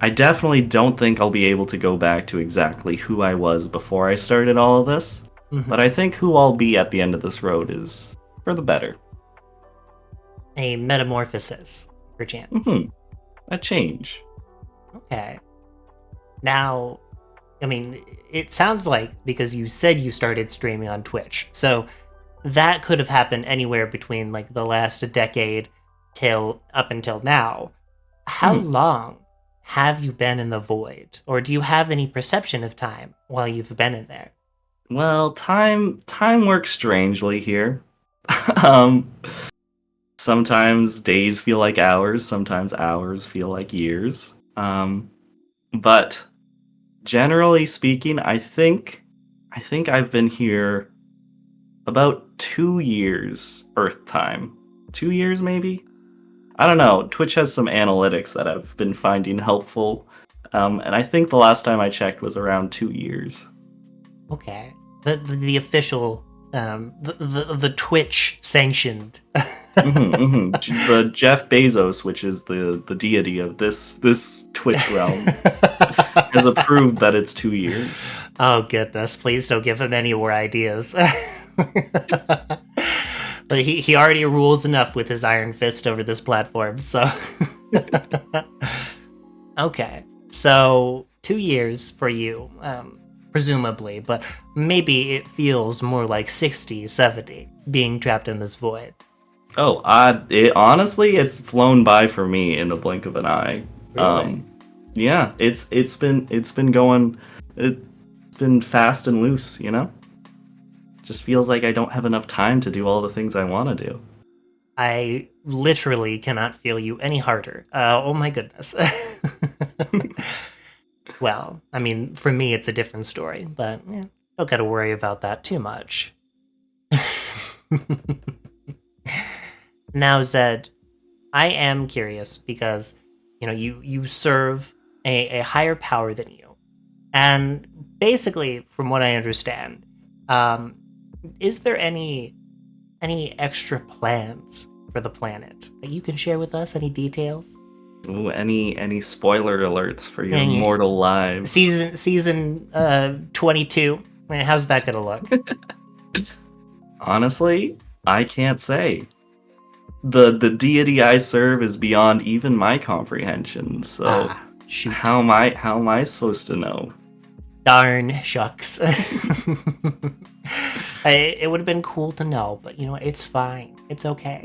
I definitely don't think I'll be able to go back to exactly who I was before I started all of this. Mm-hmm. But I think who I'll be at the end of this road is for the better. A metamorphosis, perchance. Mm-hmm. A change. Okay. Now, I mean, it sounds like, because you said you started streaming on Twitch, so that could have happened anywhere between like the last decade till up until now. How long have you been in the void, or do you have any perception of time while you've been in there? Well, time works strangely here. Sometimes days feel like hours, sometimes hours feel like years. But generally speaking, I think I've been here about 2 years Earth time. 2 years maybe? I don't know. Twitch has some analytics that I've been finding helpful. And I think the last time I checked was around 2 years. Okay. The official, the Twitch sanctioned. The Jeff Bezos, which is the deity of this Twitch realm, has approved that it's 2 years. Oh goodness! Please don't give him any more ideas. But he already rules enough with his iron fist over this platform, so. Okay, so 2 years for you, presumably, but maybe it feels more like 60, 70, being trapped in this void. Oh, honestly, it's flown by for me in the blink of an eye. Really? Yeah, it's been going, it's been fast and loose, Just feels like I don't have enough time to do all the things I want to do. I literally cannot feel you any harder. Oh my goodness. Well, I mean, for me, it's a different story, but don't gotta worry about that too much. Now, Zed, I am curious because, you serve a higher power than you. And basically, from what I understand, is there any extra plans for the planet that you can share with us? Any details? Ooh, any spoiler alerts for your mortal lives? Season 22. How's that gonna look? Honestly, I can't say. The deity I serve is beyond even my comprehension. So Shoot. how am I supposed to know? Darn shucks. It would have been cool to know, but it's fine. It's okay.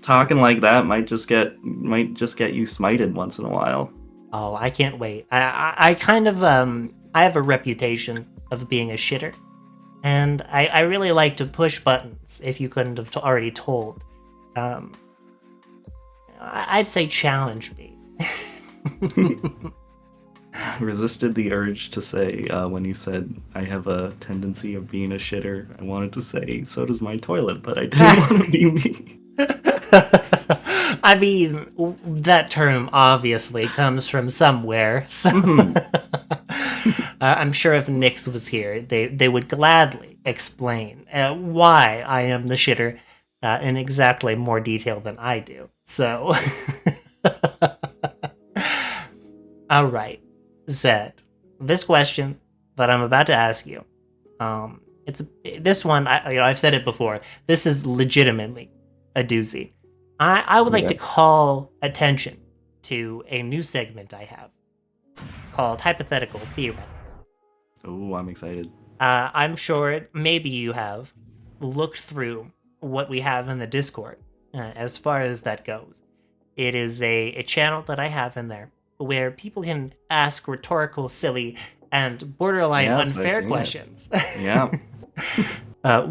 Talking like that might just get you smited once in a while. Oh, I can't wait. I kind of I have a reputation of being a shitter, and I really like to push buttons. If you couldn't have already told, I'd say challenge me. Resisted the urge to say when you said I have a tendency of being a shitter. I wanted to say so does my toilet, but I didn't want to be me. I mean, that term obviously comes from somewhere. So I'm sure if Nyx was here, they would gladly explain why I am the shitter in exactly more detail than I do. So, all right, Zed. This question that I'm about to ask you, this one. I've said it before. This is legitimately a doozy. I would like to call attention to a new segment I have called Hypothetical Theoretical. Oh, I'm excited. I'm sure maybe you have looked through what we have in the Discord as far as that goes. It is a channel that I have in there where people can ask rhetorical, silly, and borderline unfair questions. Yeah.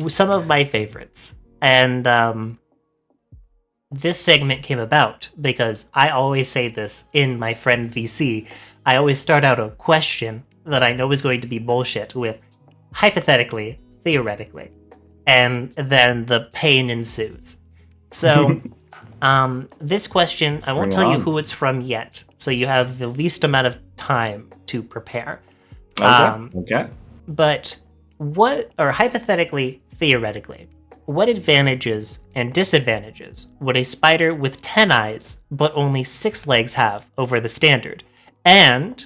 Some of my favorites. And this segment came about because I always say this in my friend VC. I always start out a question that I know is going to be bullshit with hypothetically, theoretically, and then the pain ensues. So, this question, I won't tell you who it's from yet, so you have the least amount of time to prepare. Okay. But hypothetically, theoretically, what advantages and disadvantages would a spider with 10 eyes but only 6 legs have over the standard? And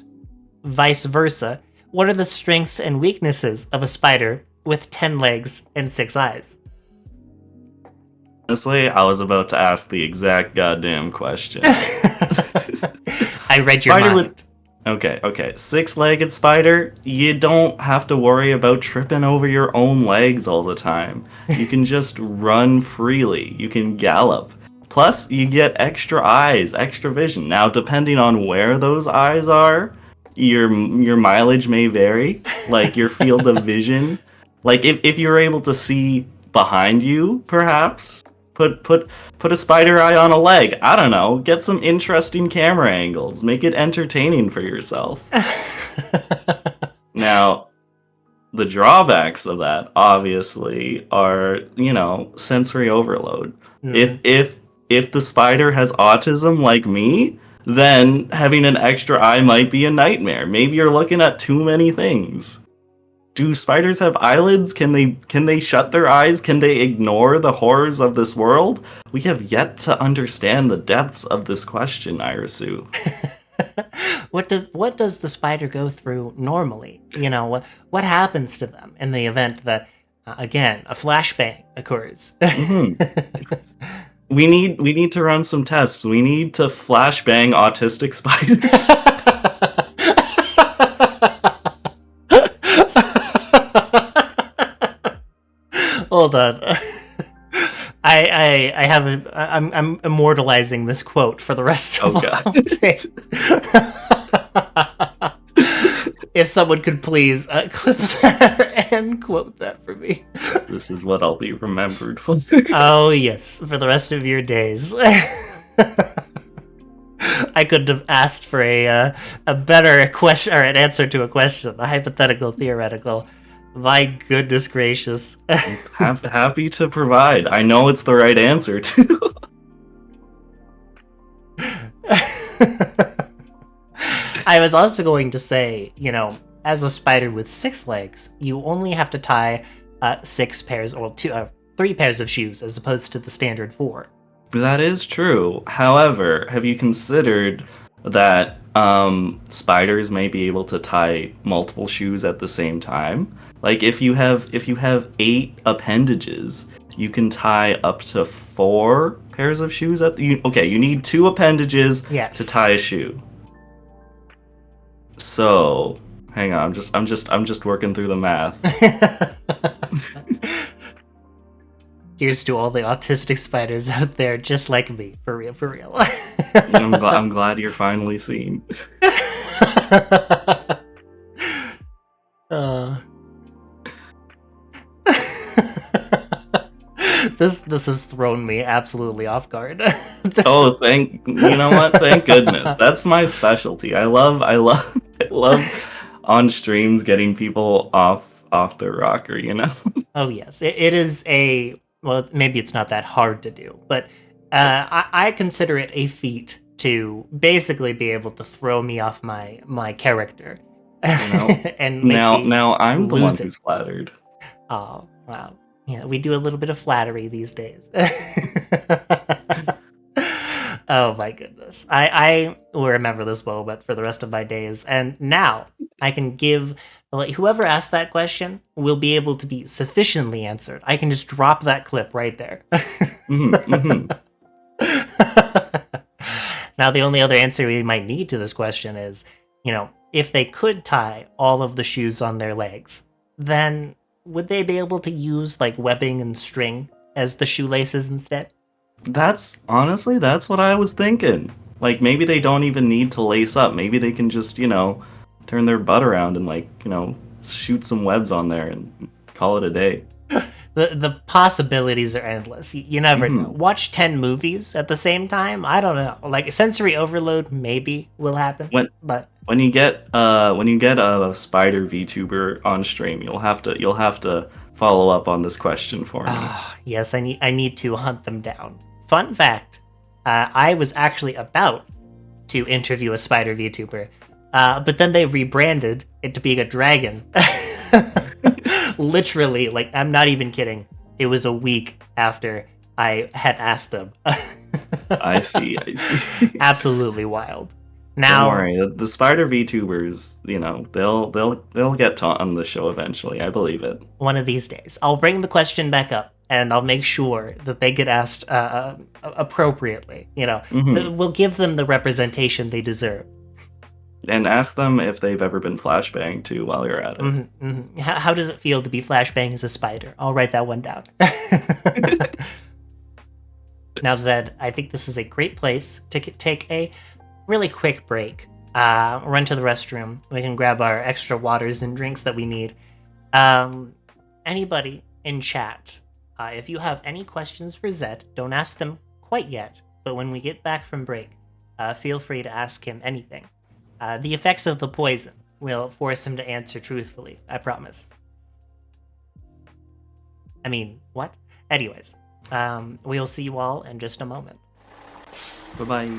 vice versa, what are the strengths and weaknesses of a spider with 10 legs and 6 eyes? Honestly, I was about to ask the exact goddamn question. I read your mind. Okay. 6-legged spider, you don't have to worry about tripping over your own legs all the time. You can just run freely. You can gallop. Plus, you get extra eyes, extra vision. Now, depending on where those eyes are, your mileage may vary, like your field of vision. Like if you're able to see behind you, perhaps put a spider eye on a leg. I don't know. Get some interesting camera angles. Make it entertaining for yourself. Now, the drawbacks of that obviously are, sensory overload. If the spider has autism like me, then having an extra eye might be a nightmare. Maybe you're looking at too many things. Do spiders have eyelids? Can they shut their eyes? Can they ignore the horrors of this world? We have yet to understand the depths of this question, Irisu. What does the spider go through normally? What happens to them in the event that again a flashbang occurs? We need to run some tests. We need to flashbang autistic spiders. Hold on. I'm immortalizing this quote for the rest of all days. If someone could please clip that and quote that for me. This is what I'll be remembered for. Oh yes, for the rest of your days. I couldn't have asked for a better question or an answer to a question, a hypothetical, theoretical. My goodness gracious. Happy to provide. I know it's the right answer, too. I was also going to say, as a spider with 6 legs, you only have to tie 6 pairs or 3 pairs of shoes as opposed to the standard 4. That is true. However, have you considered that spiders may be able to tie multiple shoes at the same time. Like if you have 8 appendages, you can tie up to 4 pairs of shoes at the. Okay, you need 2 appendages Yes. to tie a shoe. So, hang on, I'm just working through the math. Here's to all the autistic spiders out there, just like me, for real, for real. I'm glad you're finally seen. This has thrown me absolutely off guard. Oh, you know what? Thank goodness. That's my specialty. I love on streams getting people off their rocker, you know? Oh yes, it is well, maybe it's not that hard to do, but I consider it a feat to basically be able to throw me off my character. And now I'm the one lose it. who's flattered. Oh, wow. Yeah, we do a little bit of flattery these days. Oh my goodness. I will remember this moment for the rest of my days. And now I can give, like, whoever asked that question will be able to be sufficiently answered. I can just drop that clip right there. Now, the only other answer we might need to this question is, if they could tie all of the shoes on their legs, then would they be able to use, like, webbing and string as the shoelaces instead? That's what I was thinking. Like, maybe they don't even need to lace up. Maybe they can just, turn their butt around and, like, shoot some webs on there and call it a day. The possibilities are endless. You never know. Watch 10 movies at the same time? I don't know. Like, sensory overload maybe will happen. When you get a spider VTuber on stream, you'll have to follow up on this question for me. Yes, I need to hunt them down. Fun fact, I was actually about to interview a spider VTuber, but then they rebranded it to being a dragon. Literally, like, I'm not even kidding. It was a week after I had asked them. I see. Absolutely wild. Now, don't worry, the spider VTubers, they'll get on the show eventually. I believe it. One of these days, I'll bring the question back up, and I'll make sure that they get asked appropriately. We'll give them the representation they deserve. And ask them if they've ever been flashbanged too while you're at it. How does it feel to be flashbanged as a spider? I'll write that one down. Now, Zed, I think this is a great place to take a really quick break. Run to the restroom. We can grab our extra waters and drinks that we need. Anybody in chat, if you have any questions for Zed, don't ask them quite yet, but when we get back from break, feel free to ask him anything. The effects of the poison will force him to answer truthfully, I promise. I mean, what? Anyways, we'll see you all in just a moment. Bye-bye.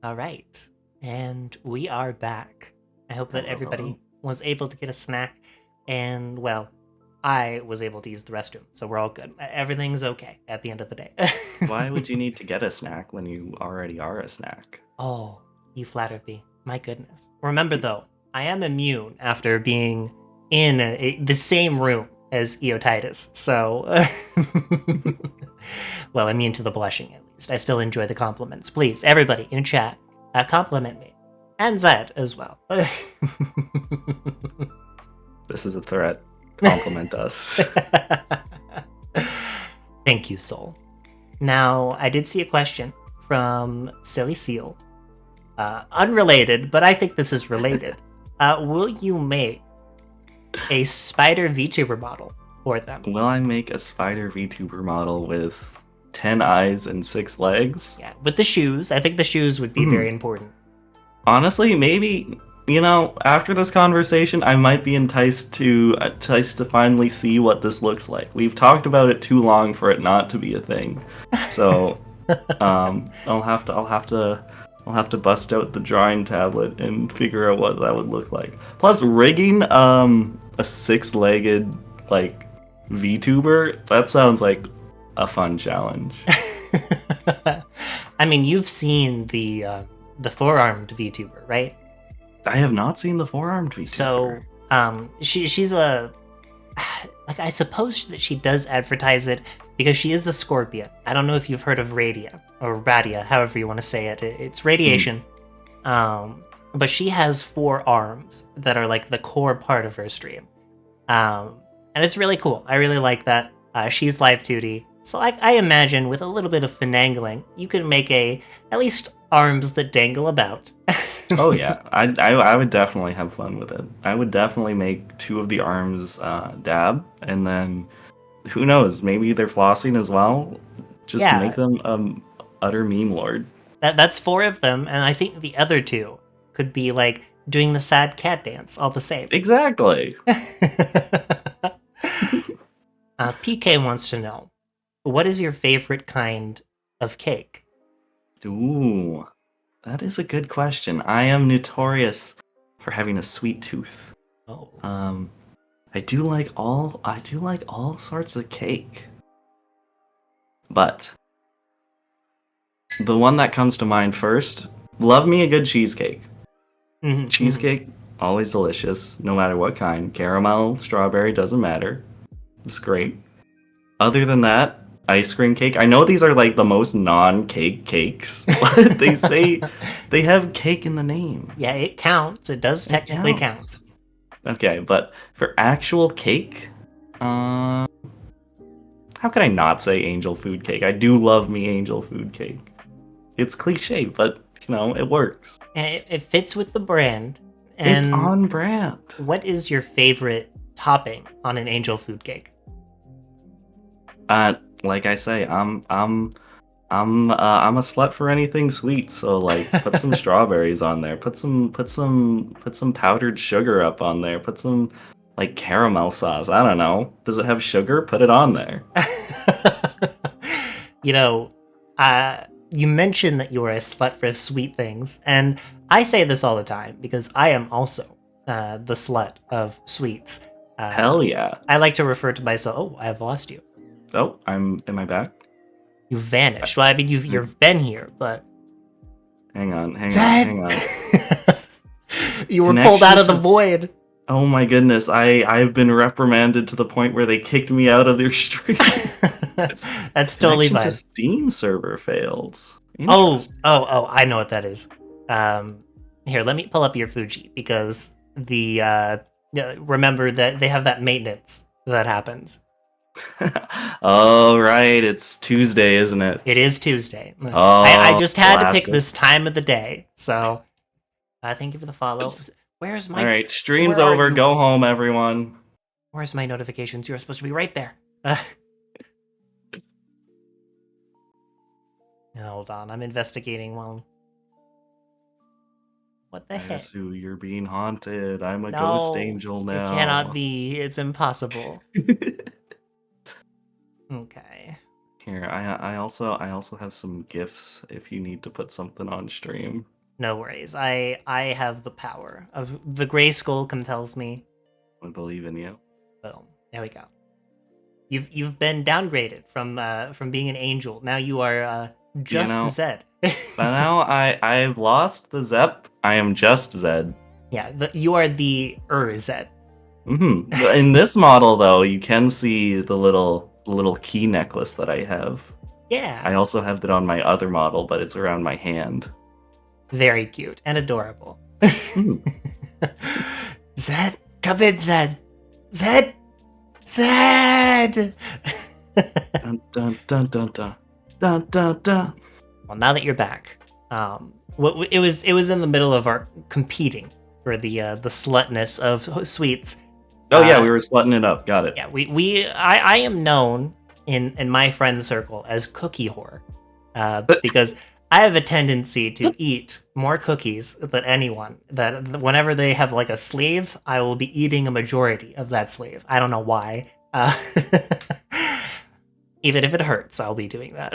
All right. And we are back. I hope that Hello, everybody hello. was able to get a snack. And, well, I was able to use the restroom. So we're all good. Everything's okay at the end of the day. Why would you need to get a snack when you already are a snack? Oh, you flattered me. My goodness. Remember, though, I am immune after being in the same room as Eotitus. So, well, immune to the blushing, at least. I still enjoy the compliments. Please, everybody in chat, compliment me. And Zed as well. This is a threat. Compliment us. Thank you, Soul. Now, I did see a question from Silly Seal. Unrelated, but I think this is related. Will you make a spider VTuber model for them? Will I make a spider VTuber model with 10 eyes and 6 legs? Yeah, with the shoes. I think the shoes would be very important. Honestly, maybe, after this conversation, I might be enticed to finally see what this looks like. We've talked about it too long for it not to be a thing. So, I'll have to bust out the drawing tablet and figure out what that would look like. Plus, rigging a 6-legged like VTuber, that sounds like a fun challenge. I mean, you've seen the four-armed VTuber, right? I have not seen the 4-armed VTuber. So, she's a like, I suppose that she does advertise it because she is a scorpion. I don't know if you've heard of Radia or Radia, however you want to say it. It's radiation. But she has 4 arms that are like the core part of her stream. And it's really cool. I really like that. She's live 2D. So I imagine with a little bit of finagling, you could make at least arms that dangle about. Oh yeah, I would definitely have fun with it. I would definitely make 2 of the arms dab, and then who knows, maybe they're flossing as well. Just make them utter meme lord. That's 4 of them, and I think the other 2 could be like doing the sad cat dance all the same. Exactly. PK wants to know, what is your favorite kind of cake? Ooh, that is a good question. I am notorious for having a sweet tooth. Oh. I do like all sorts of cake. But the one that comes to mind first, love me a good cheesecake. Cheesecake, always delicious, no matter what kind. Caramel, strawberry, doesn't matter. It's great. Other than that, ice cream cake. I know these are like the most non-cake cakes, but they say they have cake in the name. Yeah, it counts. It does technically count. Okay, but for actual cake, how could I not say angel food cake? I do love me angel food cake. It's cliche, but it works. And it fits with the brand. And it's on brand. What is your favorite topping on an angel food cake? Like I say, I'm a slut for anything sweet. So like, put some strawberries on there. Put some powdered sugar up on there. Put some like caramel sauce. I don't know. Does it have sugar? Put it on there. You mentioned that you were a slut for sweet things, and I say this all the time because I am also the slut of sweets. Hell yeah. I like to refer to myself. Oh, I've lost you. Oh, am I back? You vanished. Well, I mean, you've been here, but hang on. You were pulled out of the void. Oh my goodness, I've been reprimanded to the point where they kicked me out of their stream. That's totally fine. The Steam server fails. Oh, I know what that is. Here, let me pull up your Fuji because remember that they have that maintenance that happens. Oh, right. It's Tuesday, isn't it? It is Tuesday. Oh, I just had classic. to pick this time of the day. So, thank you for the follow. Where's my... All right, stream's over. Go home, everyone. Where's my notifications? You're supposed to be right there. Hold on. I'm investigating one. What the heck? Irisu, you're being haunted. I'm a ghost angel now. It cannot be. It's impossible. Okay. Here, I also have some gifts if you need to put something on stream. No worries. I have the power of the gray skull compels me. I believe in you. Boom. There we go. You've been downgraded from being an angel. Now you are just know, Zed. But now I've lost the Zep. I am just Zed. Yeah, you are the Zed. In this model, though, you can see the little key necklace that I have. Yeah. I also have that on my other model, but it's around my hand. Very cute and adorable. Mhm. Zed, come in, Zed. Zed, Zed. Dun dun dun dun dun dun dun dun. Well, now that you're back, it was in the middle of our competing for the slutness of sweets. Oh yeah, we were slutting it up. Got it. Yeah, I am known in my friend circle as cookie whore, because I have a tendency to eat more cookies than anyone. That whenever they have like a sleeve, I will be eating a majority of that sleeve. I don't know why. Even if it hurts, I'll be doing that.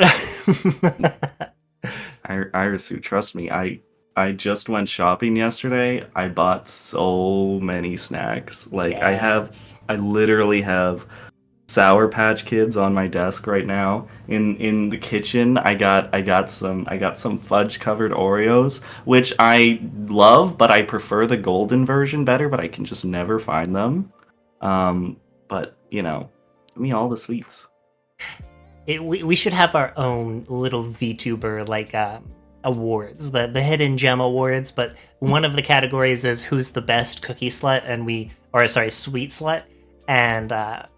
Irisu, trust me, I just went shopping yesterday. I bought so many snacks. Like Yes. I literally have Sour Patch Kids on my desk right now. In the kitchen, I got some fudge covered Oreos, which I love, but I prefer the golden version better, but I can just never find them. But give me all the sweets. We should have our own little VTuber like awards, the hidden gem awards. But one of the categories is who's the best cookie slut, and sweet slut, and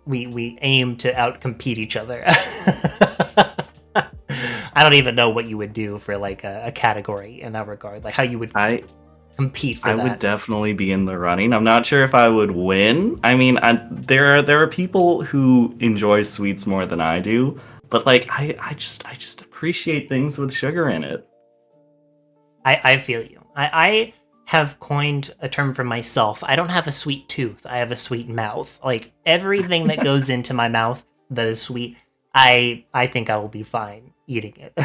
we aim to outcompete each other. I don't even know what you would do for like a category in that regard, like how you would compete for that. I would definitely be in the running. I'm not sure if I would win. I mean, there are people who enjoy sweets more than I do, but like I just appreciate things with sugar in it. I feel you. I have coined a term for myself. I don't have a sweet tooth. I have a sweet mouth. Like everything that goes into my mouth that is sweet, I think I will be fine eating it.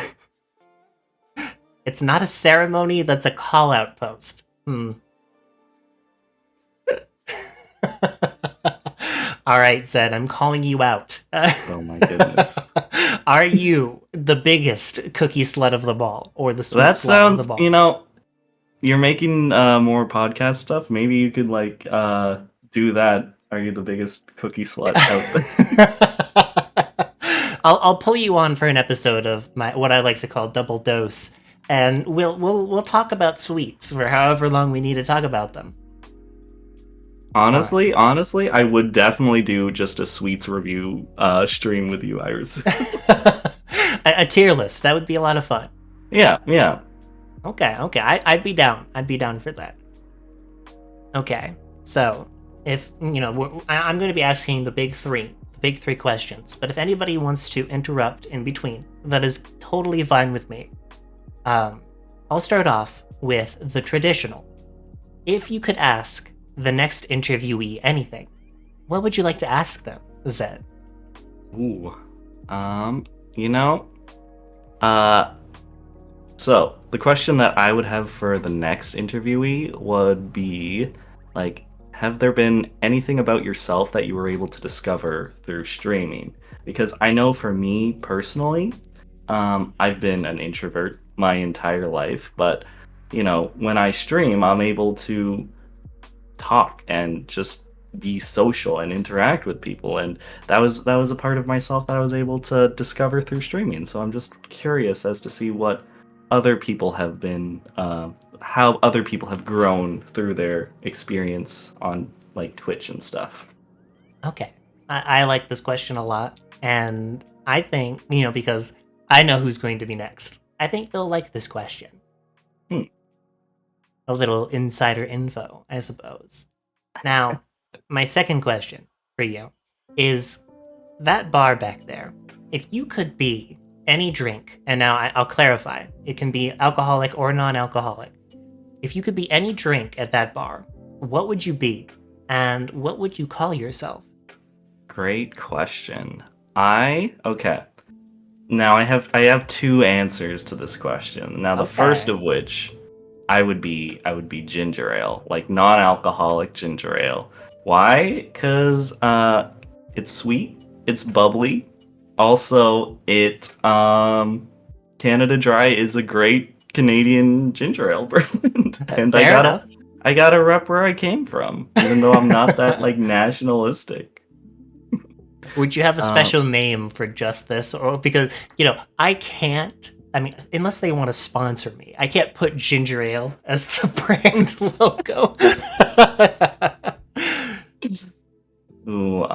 It's not a ceremony, that's a call-out post. Alright, Zed, I'm calling you out. Oh my goodness. Are you the biggest cookie slut of them all? Or the sweet That slut sounds, of them all? you're making more podcast stuff. Maybe you could do that. Are you the biggest cookie slut out there? I'll pull you on for an episode of what I like to call Double Dose, and we'll talk about sweets for however long we need to talk about them. Honestly, I would definitely do just a sweets review stream with you, Iris. a tier list, that would be a lot of fun. Yeah. Okay, I'd be down. I'd be down for that. Okay, so if I'm going to be asking the big three questions, but if anybody wants to interrupt in between, that is totally fine with me. I'll start off with the traditional. If you could ask the next interviewee anything, what would you like to ask them, Zed? Ooh. So the question that I would have for the next interviewee would be, like, have there been anything about yourself that you were able to discover through streaming? Because I know for me personally, I've been an introvert my entire life, but when I stream, I'm able to talk and just be social and interact with people, and that was a part of myself that I was able to discover through streaming. So I'm just curious as to see what other people have been, how other people have grown through their experience on like Twitch and stuff. Okay, I like this question a lot, and I think because I know who's going to be next, I think they'll like this question. A little insider info, I suppose. Now, my second question for you is that bar back there. If you could be any drink, and now I'll clarify, it can be alcoholic or non-alcoholic. If you could be any drink at that bar, what would you be, and what would you call yourself? Great question. Now I have two answers to this question. Now the first Okay. of which I would be ginger ale, like non-alcoholic ginger ale. Why? Cuz it's sweet, it's bubbly. Also, Canada Dry is a great Canadian ginger ale brand, and I Fair gotta enough. I gotta rep where I came from, even though I'm not that like nationalistic. Would you have a Um, special name for just this? Or because, I can't, I mean, unless they want to sponsor me, I can't put ginger ale as the brand logo. ooh,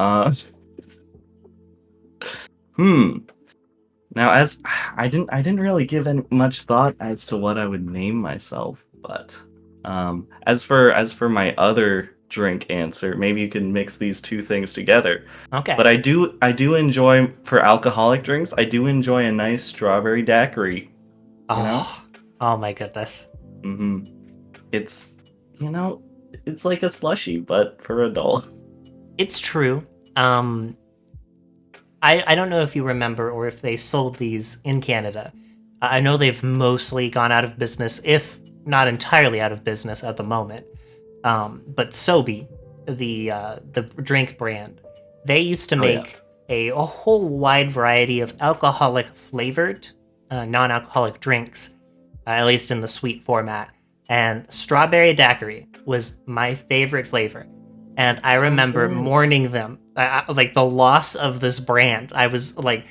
hmm. Now, as I didn't really give any much thought as to what I would name myself, but as for my other drink answer, maybe you can mix these two things together. But Okay. I do enjoy for alcoholic drinks. I do enjoy a nice strawberry daiquiri. You know, Oh, oh my goodness. hmm it's you know, it's like a slushy, but for adult. It's true. Um, I don't know if you remember or if they sold these in Canada. I know they've mostly gone out of business, if not entirely out of business at the moment. But Sobe, the drink brand, they used to Oh yeah. make a whole wide variety of alcoholic flavored, non-alcoholic drinks, at least in the sweet format. And strawberry daiquiri was my favorite flavor. And It's I so remember good. mourning them, like the loss of this brand. I was like,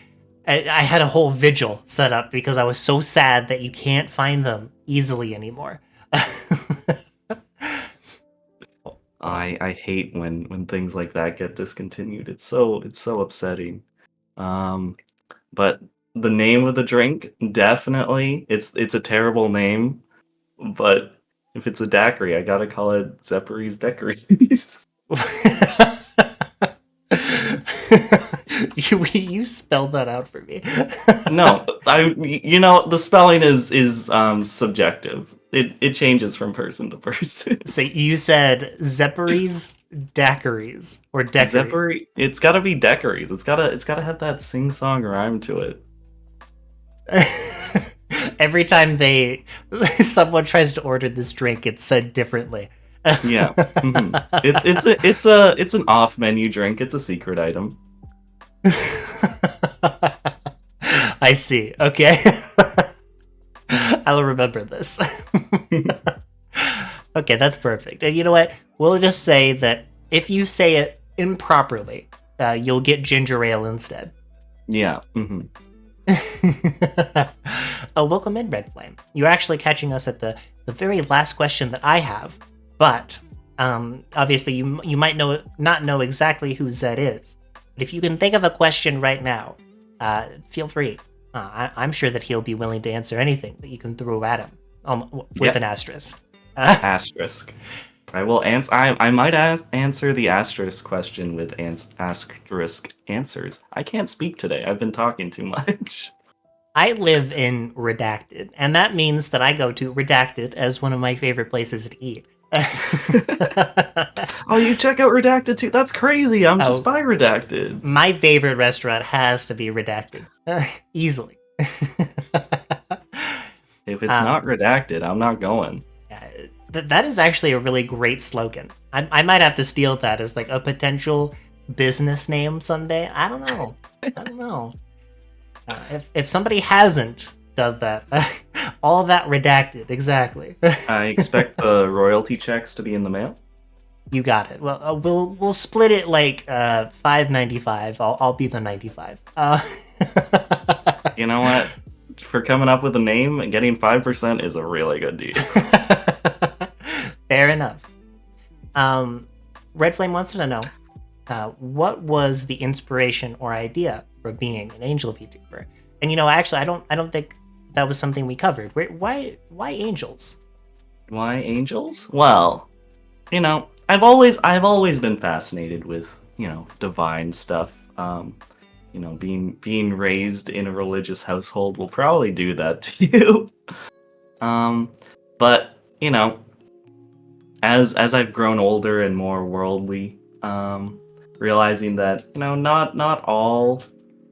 I had a whole vigil set up because I was so sad that you can't find them easily anymore. I hate when things like that get discontinued. It's so upsetting. Um, but the name of the drink, definitely, it's a terrible name, but if it's a daiquiri, I gotta call it Zeppery's Daiquiris. you spelled that out for me. No, the spelling is subjective. It changes from person to person. So you said Zepperies daiquiris or daiquiri. Zeppery, it's gotta be daiquiris. It's gotta have that sing-song rhyme to it. Every time someone tries to order this drink, it's said differently. Yeah. It's an off-menu drink. It's a secret item. I see. Okay. I'll remember this. Okay, that's perfect. And you know what? We'll just say that if you say it improperly, you'll get ginger ale instead. Yeah. Welcome in, Red Flame. You're actually catching us at the very last question that I have, but obviously you might not know exactly who Zed is. But if you can think of a question right now, feel free. I'm sure that he'll be willing to answer anything that you can throw at him, with Yeah. an asterisk. Asterisk. I will answer. I might answer the asterisk question with asterisk answers. I can't speak today. I've been talking too much. I live in Redacted, and that means that I go to Redacted as one of my favorite places to eat. Oh, you check out Redacted too? That's crazy. I'm just Oh, by Redacted. my favorite restaurant has to be Redacted. Easily. If it's um, not Redacted, I'm not going. that is actually a really great slogan. I might have to steal that as like a potential business name someday. I don't know. I don't know. If somebody hasn't done that, all that redacted exactly. I expect the royalty checks to be in the mail. You got it. Well, we'll split it like $5.95. I'll be the 95. You know what? For coming up with a name, getting 5% is a really good deal. Fair enough. Red Flame wants to know, what was the inspiration or idea for being an angel VTuber? And actually, I don't think that was something we covered. Why angels? Why angels? Well, I've always been fascinated with, divine stuff. Being raised in a religious household will probably do that to you. But as I've grown older and more worldly, realizing that not all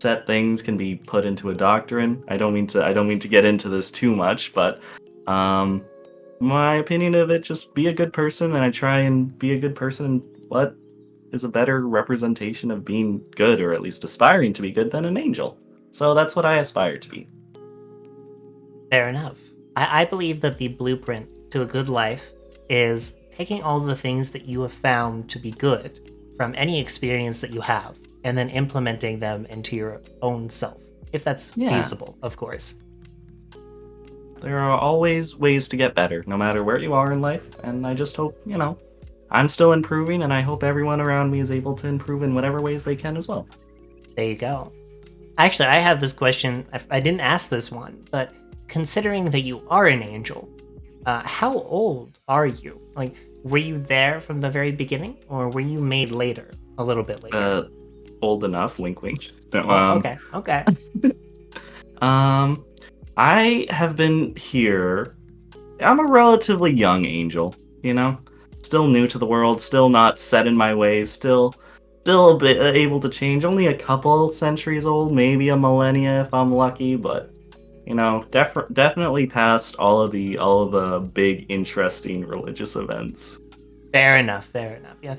set things can be put into a doctrine. I don't mean to get into this too much, but my opinion of it, just be a good person, and I try and be a good person in what is a better representation of being good, or at least aspiring to be good, than an angel. So that's what I aspire to be. Fair enough. I believe that the blueprint to a good life is taking all the things that you have found to be good from any experience that you have, and then implementing them into your own self. If that's Yeah. feasible, of course. There are always ways to get better, no matter where you are in life, and I just hope, I'm still improving, and I hope everyone around me is able to improve in whatever ways they can as well. There you go. Actually, I have this question. I didn't ask this one, but considering that you are an angel, how old are you? Like, were you there from the very beginning, or were you made later? A little bit later. Old enough, wink wink. No, Oh, okay. I have been here. I'm a relatively young angel, Still new to the world, still not set in my ways, still a bit able to change. Only a couple centuries old, maybe a millennia if I'm lucky, but definitely past all of the big interesting religious events. Fair enough. Yeah,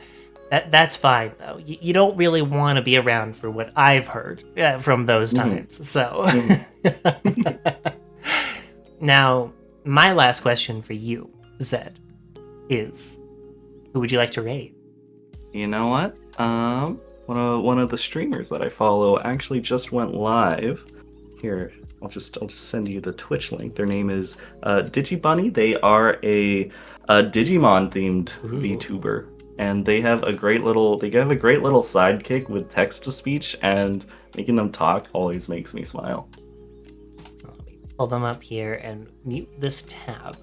that's fine though. You don't really want to be around for what I've heard from those times. So now, my last question for you, Zed, is who would you like to raid? You know what? One of the streamers that I follow actually just went live. Here, I'll just send you the Twitch link. Their name is Digibunny. They are a Digimon themed VTuber, and they have a great little sidekick with text to speech, and making them talk always makes me smile. Let me pull them up here and mute this tab.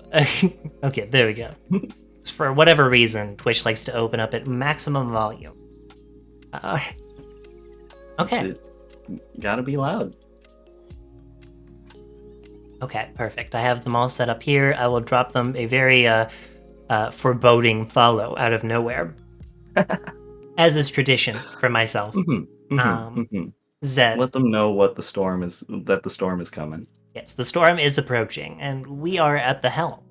Okay, there we go. For whatever reason, Twitch likes to open up at maximum volume. Okay. Gotta be loud. Okay, perfect. I have them all set up here. I will drop them a very foreboding follow out of nowhere, as is tradition for myself. Zed. Let them know that the storm is coming. Yes, the storm is approaching, and we are at the helm.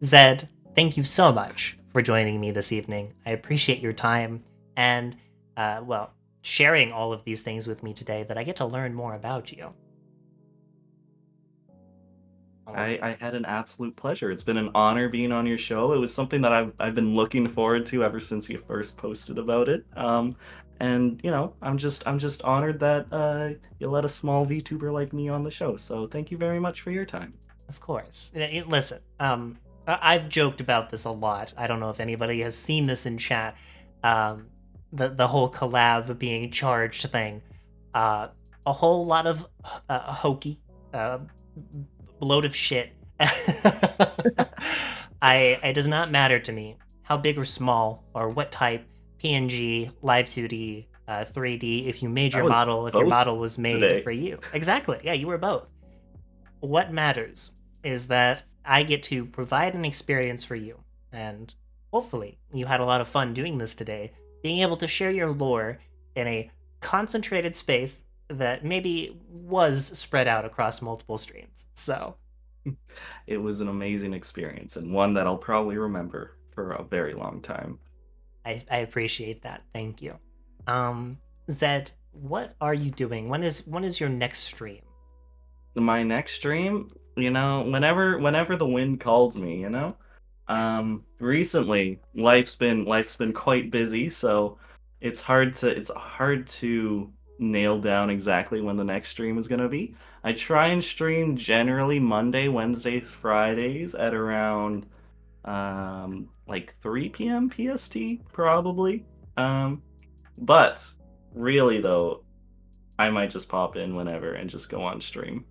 Zed, thank you so much for joining me this evening. I appreciate your time and, sharing all of these things with me today, that I get to learn more about you. I had an absolute pleasure. It's been an honor being on your show. It was something that I've been looking forward to ever since you first posted about it. And I'm just honored that you let a small VTuber like me on the show. So thank you very much for your time. Of course. Listen, I've joked about this a lot. I don't know if anybody has seen this in chat. The whole collab being charged thing. A whole lot of hokey, load of shit. It does not matter to me how big or small or what type, PNG, Live 2D, 3D, if your model was made today. for you. Exactly. Yeah, you were both. What matters is that I get to provide an experience for you, and hopefully you had a lot of fun doing this today, being able to share your lore in a concentrated space that maybe was spread out across multiple streams. So it was an amazing experience, and one that I'll probably remember for a very long time. I appreciate that. Thank you. Zed, what are you doing? When is your next stream? My next stream, whenever the wind calls me, Recently life's been quite busy, so it's hard to nail down exactly when the next stream is gonna be. I try and stream generally Monday, Wednesdays, Fridays at around 3 p.m. PST probably. But really though, I might just pop in whenever and just go on stream.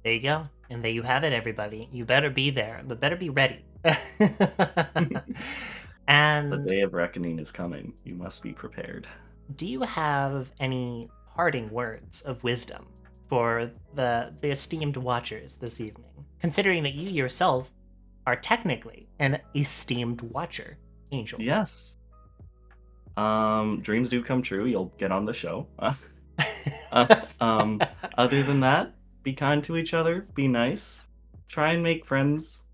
There you go. And there you have it, everybody. You better be there, but better be ready. And the day of reckoning is coming. You must be prepared. Do you have any parting words of wisdom for the esteemed watchers this evening? Considering that you yourself are technically an esteemed watcher, Angel. Yes. Dreams do come true. You'll get on the show. Other than that, be kind to each other. Be nice. Try and make friends.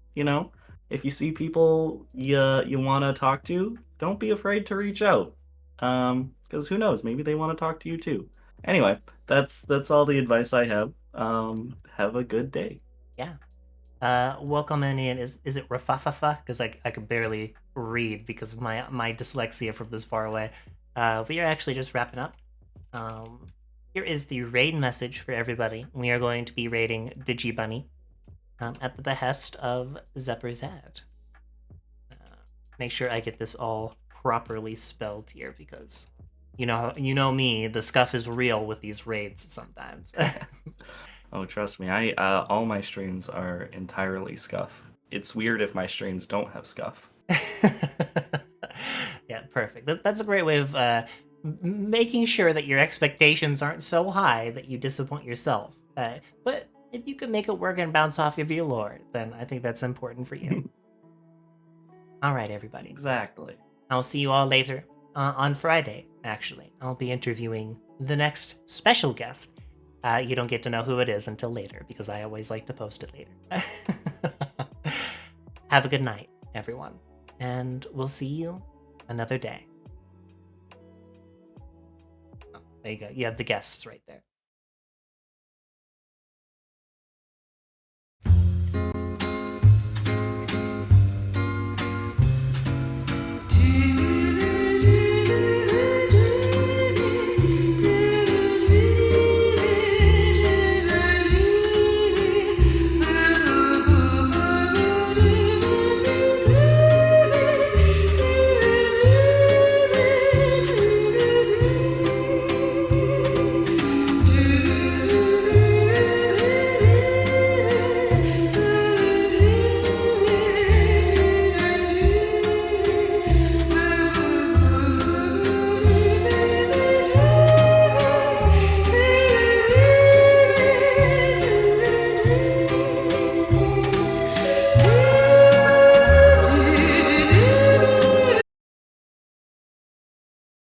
If you see people you want to talk to, don't be afraid to reach out. Because who knows? Maybe they want to talk to you too. Anyway, that's all the advice I have. Have a good day. Yeah. Welcome in. Is it Rafafafa? Because I could barely read because of my dyslexia from this far away. We are actually just wrapping up. Here is the raid message for everybody. We are going to be raiding the G Bunny at the behest of ZepperZed. Make sure I get this all properly spelled here because you know me, the scuff is real with these raids sometimes. Oh, trust me, I all my streams are entirely scuff. It's weird if my streams don't have scuff. Yeah, perfect. That's a great way of making sure that your expectations aren't so high that you disappoint yourself. But if you can make it work and bounce off of your lore, then I think that's important for you. All right, everybody. Exactly. I'll see you all later. On Friday, actually. I'll be interviewing the next special guest. You don't get to know who it is until later, because I always like to post it later. Have a good night, everyone. And we'll see you another day. Oh, there you go. You have the guests right there.